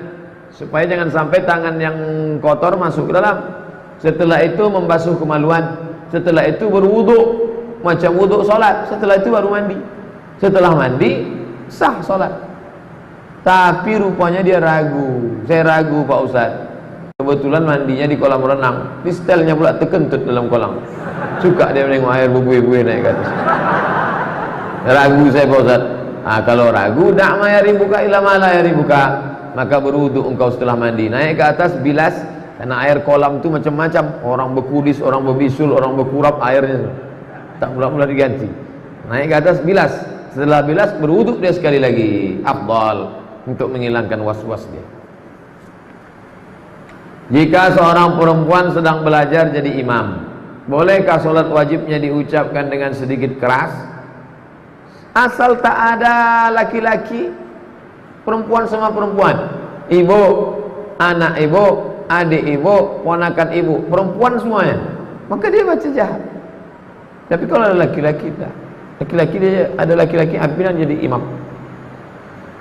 supaya jangan sampai tangan yang kotor masuk ke dalam. Setelah itu membasuh kemaluan. Setelah itu berwudu, macam wudu solat. Setelah itu baru mandi. Setelah mandi sah solat. Tapi rupanya dia ragu. Saya ragu Pak Ustaz. Kebetulan mandinya di kolam renang. Di setelnya pula terkentut dalam kolam. Suka dia menengok air berbuih-buih naik ke atas. Ragu saya Pak Ustaz. Kalau ragu, dak ma yaribuka ila ma la yaribuka. Maka berwudu engkau setelah mandi. Naik ke atas bilas, karena air kolam itu macam-macam. Orang berkudis, orang berbisul, orang berkurap airnya. Tak mula-mula diganti. Naik ke atas bilas. Setelah bilas berwudu dia sekali lagi. Afdal untuk menghilangkan was-was dia. Jika seorang perempuan sedang belajar jadi imam, bolehkah solat wajibnya diucapkan dengan sedikit keras? Asal tak ada laki-laki, perempuan sama perempuan, ibu, anak ibu, adik ibu, ponakan ibu, perempuan semuanya, maka dia baca jahat. Tapi kalau ada laki-laki, tak. Laki-laki dia ada laki-laki pimpinan jadi imam.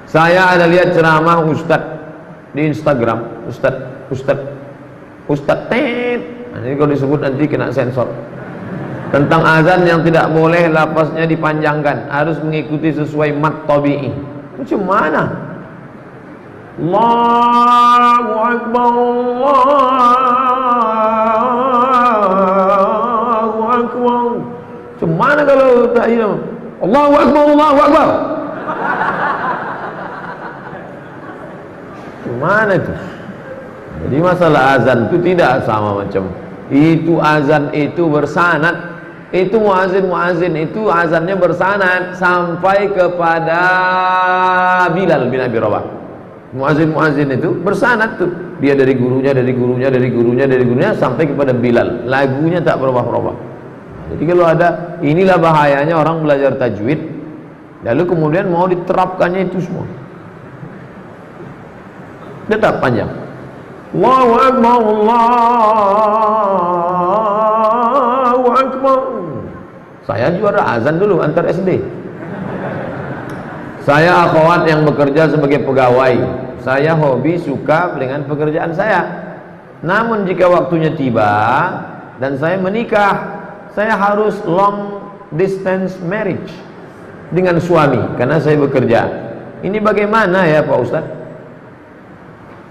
Saya ada lihat ceramah ustaz di Instagram, ustaz tet. Jadi kalau disebut nanti kena sensor. Tentang azan yang tidak boleh lafaznya dipanjangkan, harus mengikuti sesuai mat tabi'i. Macam mana? Allahu Akbar, Allahu Akbar. Macam mana kalau tak ini? Allahu Akbar, Allahu Akbar. Macam mana itu? Jadi masalah azan itu tidak sama macam itu. Azan itu bersanad. Itu muazin itu azannya bersanad sampai kepada Bilal bin Abi Rabah. Muazin itu bersanad tuh. Dia dari gurunya sampai kepada Bilal. Lagunya tak berubah-ubah. Jadi kalau ada, inilah bahayanya orang belajar tajwid lalu kemudian mau diterapkannya itu semua. Tetap panjang. Allahu Akbar, Allahu Akbar. Saya juara azan dulu antar SD. Saya akhwat yang bekerja sebagai pegawai. Saya hobi suka dengan pekerjaan saya. Namun jika waktunya tiba dan saya menikah, saya harus long distance marriage dengan suami karena saya bekerja. Ini bagaimana ya Pak Ustaz?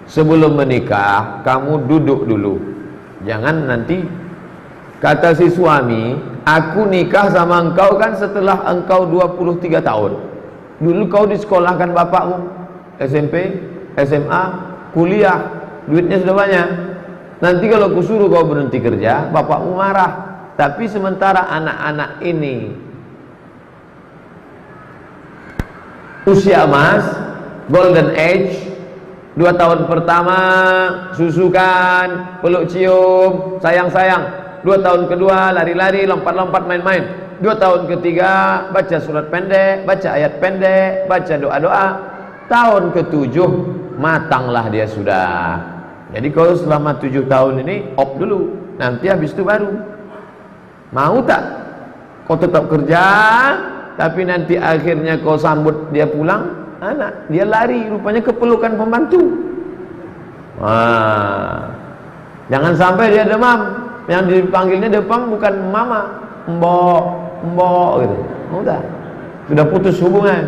Sebelum menikah, kamu duduk dulu. Jangan nanti kata si suami, aku nikah sama engkau kan setelah engkau 23 tahun. Dulu kau disekolahkan bapakmu, SMP, SMA, kuliah, duitnya sudah banyak. Nanti kalau kusuruh kau berhenti kerja, bapakmu marah. Tapi sementara anak-anak ini usia emas, golden age, 2 tahun pertama susukan, peluk cium, sayang-sayang. 2 tahun kedua lari-lari, lompat-lompat, main-main. 2 tahun ketiga baca surat pendek, baca ayat pendek, baca doa-doa. Tahun ke-7 matanglah dia sudah. Jadi kalau selama 7 tahun ini op dulu, nanti habis itu baru. Mau tak? Kau tetap kerja, tapi nanti akhirnya kau sambut dia pulang, anak dia lari rupanya kepelukan pembantu. Jangan sampai dia demam. Yang dipanggilnya demam bukan mama, mbok gitu. Udah. Sudah putus hubungan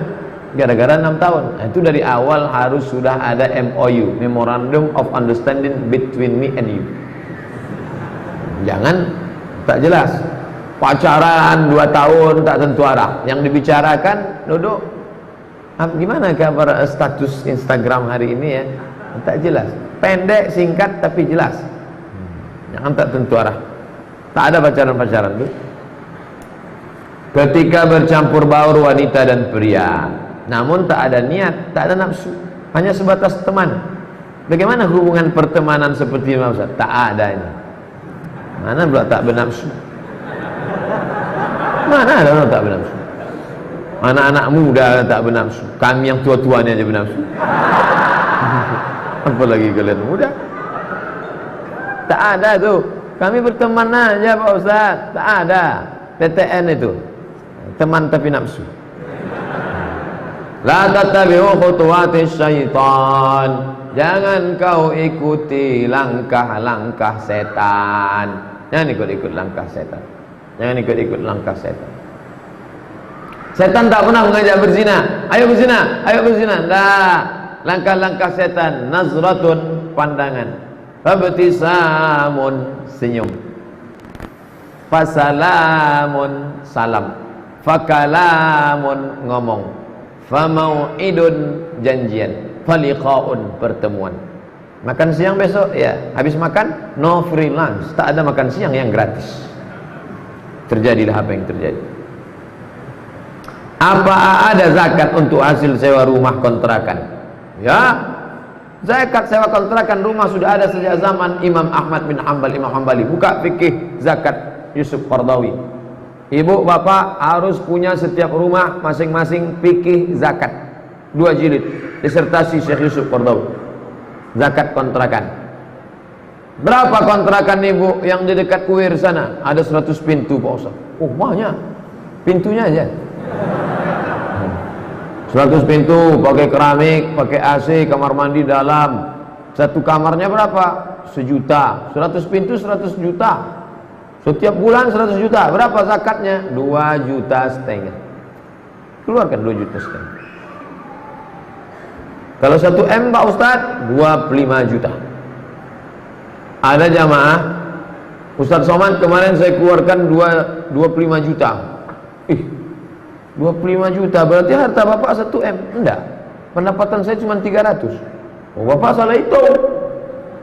gara-gara 6 tahun. Nah, itu dari awal harus sudah ada MOU, Memorandum of Understanding between me and you. Jangan tak jelas. Pacaran 2 tahun tak tentu arah. Yang dibicarakan duduk gimana kabar status Instagram hari ini ya? Tak jelas. Pendek, singkat tapi jelas. Jangan tak tentu arah. Tak ada pacaran-pacaran tuh. Ketika bercampur baur wanita dan pria, namun tak ada niat, tak ada nafsu, hanya sebatas teman. Bagaimana hubungan pertemanan seperti ini Ustaz? Tak ada ini. Mana pula tak bernafsu? Mana ada orang tak bernafsu? Anak-anak muda tak bernafsu. Kami yang tua-tuanya aja bernafsu. Apalagi kalian muda. Tak ada tuh. Kami berteman aja Pak Ustaz. Tak ada. PTN itu. Teman tapi nafsu. La tattabi'u khutuwatis syaitan. Jangan kau ikuti langkah-langkah setan. Jangan ikut-ikut langkah setan. Jangan ikut-ikut langkah setan. Setan tak pernah mengajak berzina. Ayo berzina, ayo berzina. Nah, langkah-langkah setan. Nazratun, pandangan. Fabtisamun, senyum. Fasalamun, salam. Fakalamun, ngomong. Famau'idun, janjian. Faliqa'un, pertemuan. Makan siang besok, ya. Habis makan, no free lunch. Tak ada makan siang yang gratis. Terjadilah apa yang terjadi. Apa ada zakat untuk hasil sewa rumah kontrakan? Ya, zakat sewa kontrakan rumah sudah ada sejak zaman Imam Ahmad bin Hanbal, Imam Hanbali. Buka fikih zakat Yusuf Qardawi. Ibu bapak harus punya setiap rumah masing-masing fikih zakat. 2 jilid disertasi Syekh Yusuf Qardawi. Zakat kontrakan. Berapa kontrakan ibu yang di dekat Kuir sana? Ada 100 pintu Pak Ustaz. Oh banyak. Pintunya aja 100 pintu, pakai keramik, pakai AC, kamar mandi dalam. Satu kamarnya berapa? 1 juta. 100 pintu 100 juta. Setiap bulan 100 juta. Berapa zakatnya? 2,5 juta. Keluarkan 2,5 juta. Kalau 1 M Pak Ustaz, 25 juta. Ada jamaah, Ustaz Somad kemarin saya keluarkan 25 juta. 25 juta berarti harta bapak 1 M. Enggak, pendapatan saya cuma 300. Oh, bapak salah hitung.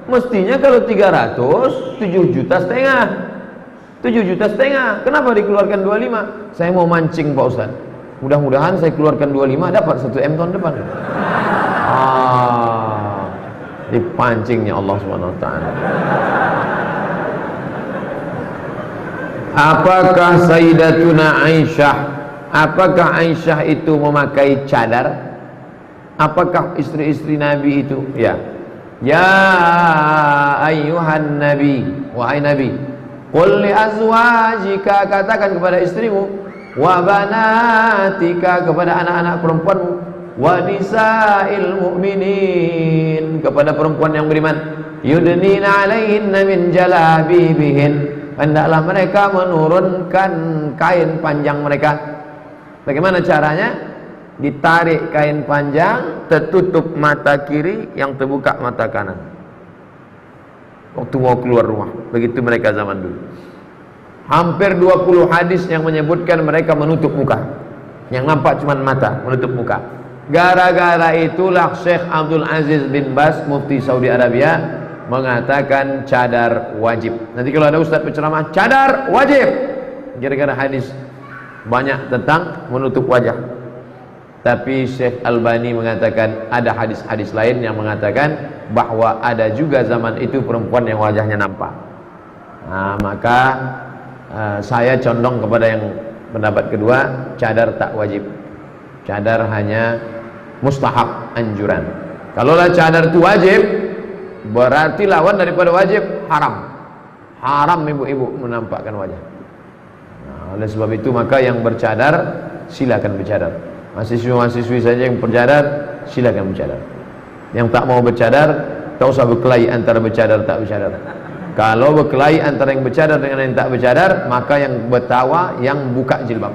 Mestinya kalau 300, 7,5 juta. 7,5 juta. Kenapa dikeluarkan 25? Saya mau mancing Pak Ustaz. Mudah-mudahan saya keluarkan 25 dapat 1 M tahun depan. Dipancingnya Allah SWT. Apakah Sayyidatuna Aisyah, apakah Aisyah itu memakai cadar? Apakah istri-istri Nabi itu? Ya. Ya ayyuhan Nabi, wahai Nabi, qul li azwajika, katakan kepada istrimu, wa banatika, kepada anak-anak perempuanmu, wa nisa'il mu'minin, kepada perempuan yang beriman, yudnina alaihinna min jalabibihin, hendaklah mereka menurunkan kain panjang mereka. Bagaimana caranya? Ditarik kain panjang, tertutup mata kiri, yang terbuka mata kanan waktu mau keluar rumah. Begitu mereka zaman dulu. Hampir 20 hadis yang menyebutkan mereka menutup muka, yang nampak cuma mata, menutup muka. Gara-gara itulah Syekh Abdul Aziz bin Bas, mufti Saudi Arabia, mengatakan cadar wajib. Nanti kalau ada ustaz berceramah, cadar wajib, gara-gara hadis banyak tentang menutup wajah. Tapi Syekh Albani mengatakan ada hadis-hadis lain yang mengatakan bahwa ada juga zaman itu perempuan yang wajahnya nampak. Nah, maka saya condong kepada yang pendapat kedua, cadar tak wajib. Cadar hanya mustahab, anjuran. Kalaulah cadar itu wajib, berarti lawan daripada wajib haram. Haram ibu-ibu menampakkan wajah. Nah, oleh sebab itu maka yang bercadar silakan bercadar. Mahasiswa-mahasiswi saja yang bercadar silakan bercadar. Yang tak mau bercadar tak usah berkelahi antara bercadar tak bercadar. Kalau berkelahi antara yang bercadar dengan yang tak bercadar, maka yang bertawa yang buka jilbab.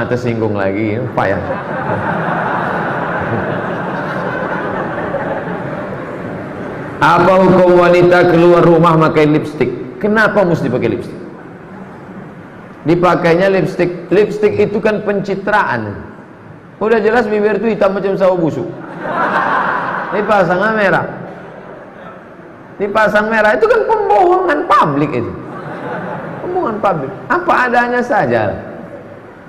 Tersinggung lagi, payah. Apa hukum wanita keluar rumah pakai lipstik? Kenapa mesti pakai lipstik? Dipakainya lipstik. Lipstik itu kan pencitraan. Udah jelas bibir itu hitam macam sawo busuk. Dipasang merah. Dipasang merah itu kan pembohongan publik itu. Pembohongan publik. Apa adanya saja.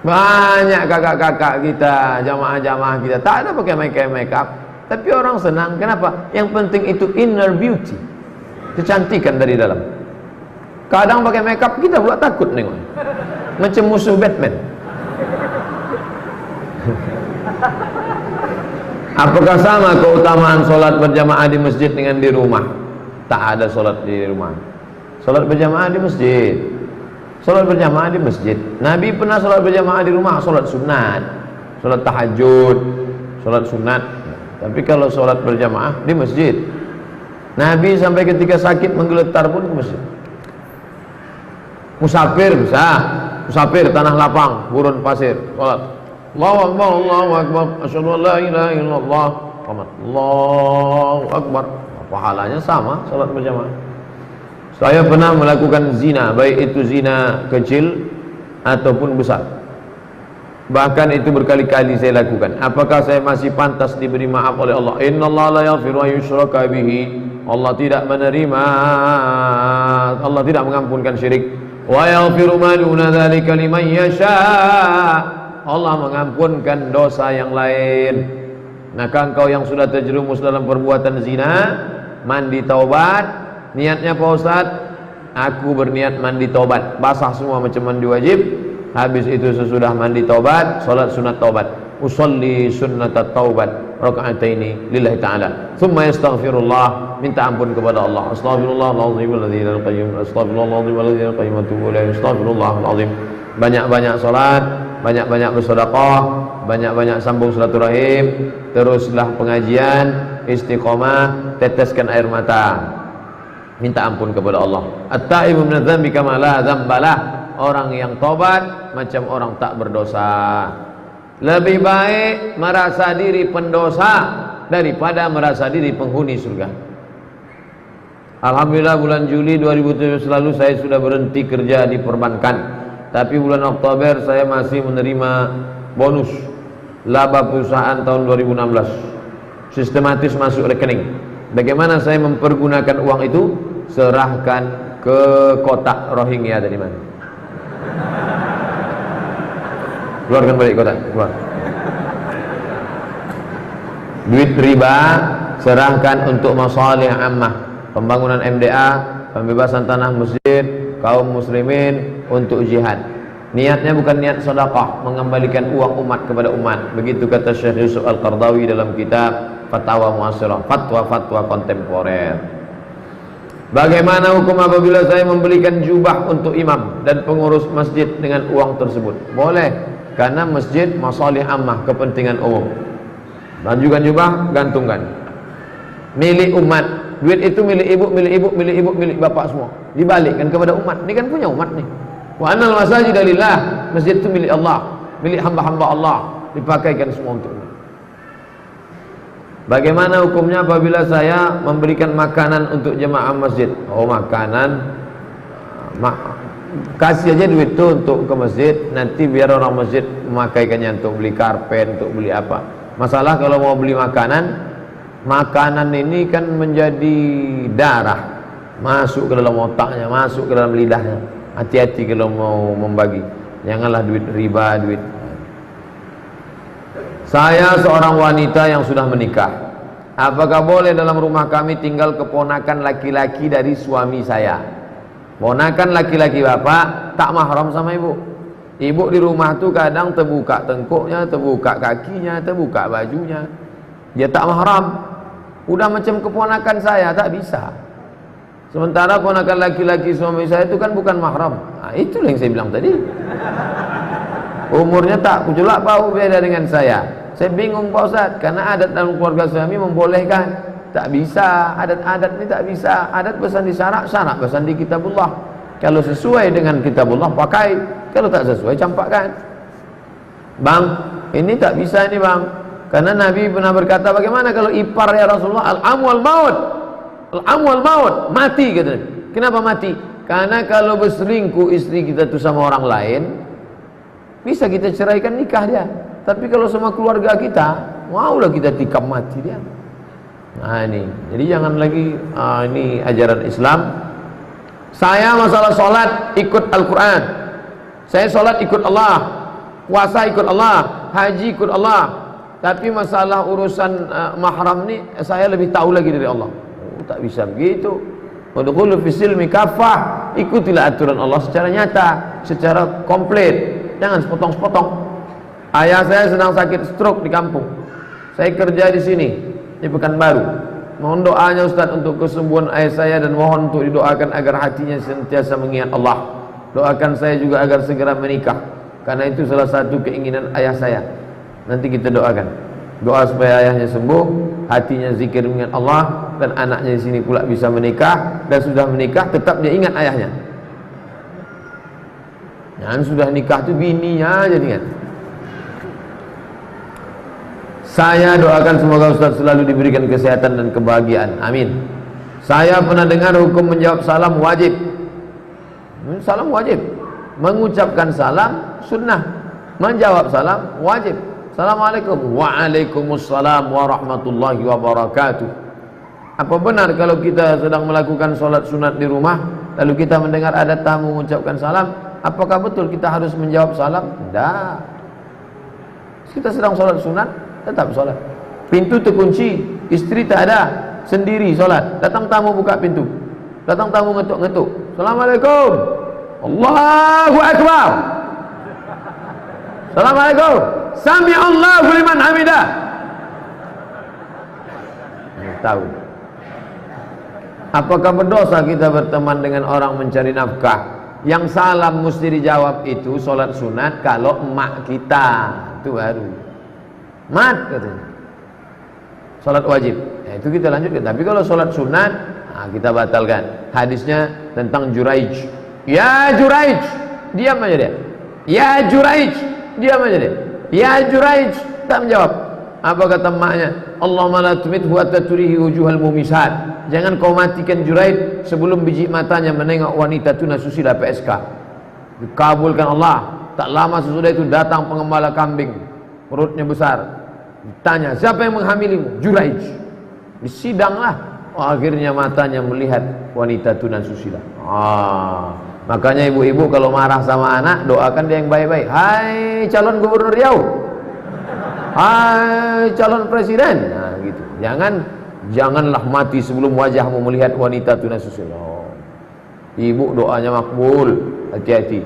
Banyak kakak-kakak kita, jamaah-jamaah kita tak ada pakai make up, tapi orang senang. Kenapa? Yang penting itu inner beauty, kecantikan dari dalam. Kadang pakai make up kita pula takut nengok, macam musuh Batman. Apakah sama keutamaan sholat berjamaah di masjid dengan di rumah? tak ada sholat di rumah. Sholat berjamaah di masjid. Sholat berjamaah di masjid. Nabi pernah sholat berjamaah di rumah, sholat sunat, sholat tahajud, sholat sunat. Tapi kalau sholat berjamaah di masjid. Nabi sampai ketika sakit menggeletar pun ke masjid. Musafir bisa, musafir tanah lapang, gurun pasir, sholat. Allahu Akbar, Allahu Akbar, asyhadu an la ilaha illallah, Allahu Akbar. Pahalanya sama sholat berjamaah. Saya pernah melakukan zina, baik itu zina kecil ataupun besar. Bahkan itu berkali-kali saya lakukan. Apakah saya masih pantas diberi maaf oleh Allah? Innallaha la yaghfiru an yushraka bihi. Allah tidak menerima, Allah tidak mengampunkan syirik. Wa yaghfiru ma duna dzalika liman yasha. Allah mengampunkan dosa yang lain. Maka engkau yang sudah terjerumus dalam perbuatan zina, mandi taubat. Niatnya Pak Ustadz, aku berniat mandi taubat, basah semua macam mandi wajib. Habis itu sesudah mandi taubat, salat sunat taubat. Usolli sunnatat taubat raka'ataini lillahi ta'ala. Tsumma yastaghfirullah, minta ampun kepada Allah. Astaghfirullahaladzim aladzim qayyum, astaghfirullahaladzim aladzim qayyum, atubu ilaih, astaghfirullahaladzim. Banyak-banyak salat, banyak-banyak bersedekah, banyak-banyak sambung silaturahim, teruslah pengajian, istiqomah, teteskan air mata. Minta ampun kepada Allah. At-taibu min dzambi kama la dzambalah. Orang yang tobat macam orang tak berdosa. Lebih baik merasa diri pendosa daripada merasa diri penghuni surga. Alhamdulillah bulan Juli 2007 lalu saya sudah berhenti kerja di perbankan. Tapi bulan Oktober saya masih menerima bonus laba perusahaan tahun 2016. Sistematis masuk rekening. Bagaimana saya mempergunakan uang itu? Serahkan ke kotak Rohingya tadi mana? Keluarkan balik kotak, keluar. Duit riba serahkan untuk masalih ammah, pembangunan MDA, pembebasan tanah masjid, kaum muslimin, untuk jihad. Niatnya bukan niat sedekah, mengembalikan uang umat kepada umat. Begitu kata Syekh Yusuf Al-Qardawi dalam kitab Fatwa Muasirah, fatwa-fatwa kontemporer. Bagaimana hukum apabila saya membelikan jubah untuk imam dan pengurus masjid dengan uang tersebut? Boleh, karena masjid masalih ammah, kepentingan umum. Bajukan jubah, gantungkan. Milik umat. Duit itu milik ibu, milik ibu, milik ibu, milik bapak semua. Dibalikkan kepada umat. Ini kan punya umat nih. Wa annal masajida lillah. Masjid itu milik Allah, milik hamba-hamba Allah, dipakaikan semua untuk umat. Bagaimana hukumnya apabila saya memberikan makanan untuk jemaah masjid? Oh, makanan, kasih aja duit itu untuk ke masjid, nanti biar orang masjid memakaikannya untuk beli karpet, untuk beli apa. Masalah kalau mau beli makanan, makanan ini kan menjadi darah, masuk ke dalam otaknya, masuk ke dalam lidahnya. Hati-hati kalau mau membagi, janganlah duit riba, duit. Saya seorang wanita yang sudah menikah. Apakah boleh dalam rumah kami tinggal keponakan laki-laki dari suami saya? Ponakan laki-laki bapak tak mahram sama ibu. Ibu di rumah tuh kadang terbuka tengkuknya, terbuka kakinya, terbuka bajunya. Dia tak mahram. Udah macam keponakan saya, tak bisa. Sementara ponakan laki-laki suami saya itu kan bukan mahram. Nah, itulah yang saya bilang tadi. Umurnya tak kuculak bau beda dengan saya. Saya bingung Pak Ustaz, karena adat dalam keluarga suami membolehkan. Tak bisa, adat-adat ini tak bisa. Adat pesan di syarak, syarak pesan di kitabullah. Kalau sesuai dengan kitabullah pakai, kalau tak sesuai campakkan. Bang, ini tak bisa ini bang. Karena Nabi pernah berkata, bagaimana kalau ipar ya Rasulullah? Al-amwal maut. Al-amwal maut, mati kata Nabi. Kenapa mati? Karena kalau berselingkuh istri kita itu sama orang lain, bisa kita ceraikan nikah dia. Tapi kalau sama keluarga kita, maulah kita tikam mati dia. Nah ini, jadi jangan lagi ini ajaran Islam. Saya masalah sholat ikut Al-Quran. Saya sholat ikut Allah, puasa ikut Allah, haji ikut Allah. Tapi masalah urusan mahram ni saya lebih tahu lagi dari Allah. Oh, tak bisa begitu. Udkhulu fis silmi kafah. Ikutilah aturan Allah secara nyata, secara komplit. Jangan sepotong-sepotong. Ayah saya sedang sakit stroke di kampung. Saya kerja di sini, di Pekanbaru. mohon doanya Ustaz untuk kesembuhan ayah saya dan mohon untuk didoakan agar hatinya senantiasa mengingat Allah. Doakan saya juga agar segera menikah, karena itu salah satu keinginan ayah saya. Nanti kita doakan doa supaya ayahnya sembuh, hatinya zikir mengingat Allah, dan anaknya di sini pula bisa menikah, dan sudah menikah tetap dia ingat ayahnya. Yang sudah nikah itu bininya aja ingat. Saya doakan semoga Ustaz selalu diberikan kesehatan dan kebahagiaan. Amin. Saya pernah dengar hukum menjawab salam wajib. Salam wajib. Mengucapkan salam sunnah. Menjawab salam wajib. Assalamualaikum. Waalaikumsalam warahmatullahi wabarakatuh. Apa benar kalau kita sedang melakukan sholat sunat di rumah, lalu kita mendengar ada tamu mengucapkan salam, apakah betul kita harus menjawab salam? Tidak. Kita sedang sholat sunat, tetap sholat. Pintu terkunci, istri tak ada, sendiri sholat. Datang tamu buka pintu, datang tamu ngetuk-ngetuk, Assalamualaikum, Allahu Akbar, Assalamualaikum, Sami'allahu liman hamidah. Tahu. Apakah berdosa kita berteman dengan orang mencari nafkah? Yang salam mesti dijawab itu sholat sunat kalau emak kita, itu baru mat katanya. Sholat wajib, ya, itu kita lanjutkan. Tapi kalau sholat sunat, nah, kita batalkan. Hadisnya tentang Juraij. Ya Juraij, diam aja dia. Ya Juraij, diam aja dia. Ya Juraij, tak menjawab. Apa kata emaknya? Allahumma la tumithu hatta turihi wujuhal mumisat. Jangan kau matikan Juraij sebelum biji matanya menengok wanita tunasusila PSK. Dikabulkan Allah. Tak lama sesudah itu datang pengembala kambing, perutnya besar. Ditanya, siapa yang menghamilimu? Juraij. Disidanglah. Akhirnya matanya melihat wanita tunasusila. Makanya ibu-ibu kalau marah sama anak, doakan dia yang baik-baik. Hai calon gubernur Riau, hai calon presiden. Nah gitu. Janganlah mati sebelum wajahmu melihat wanita tunasusila. Ibu doanya makbul. Hati-hati.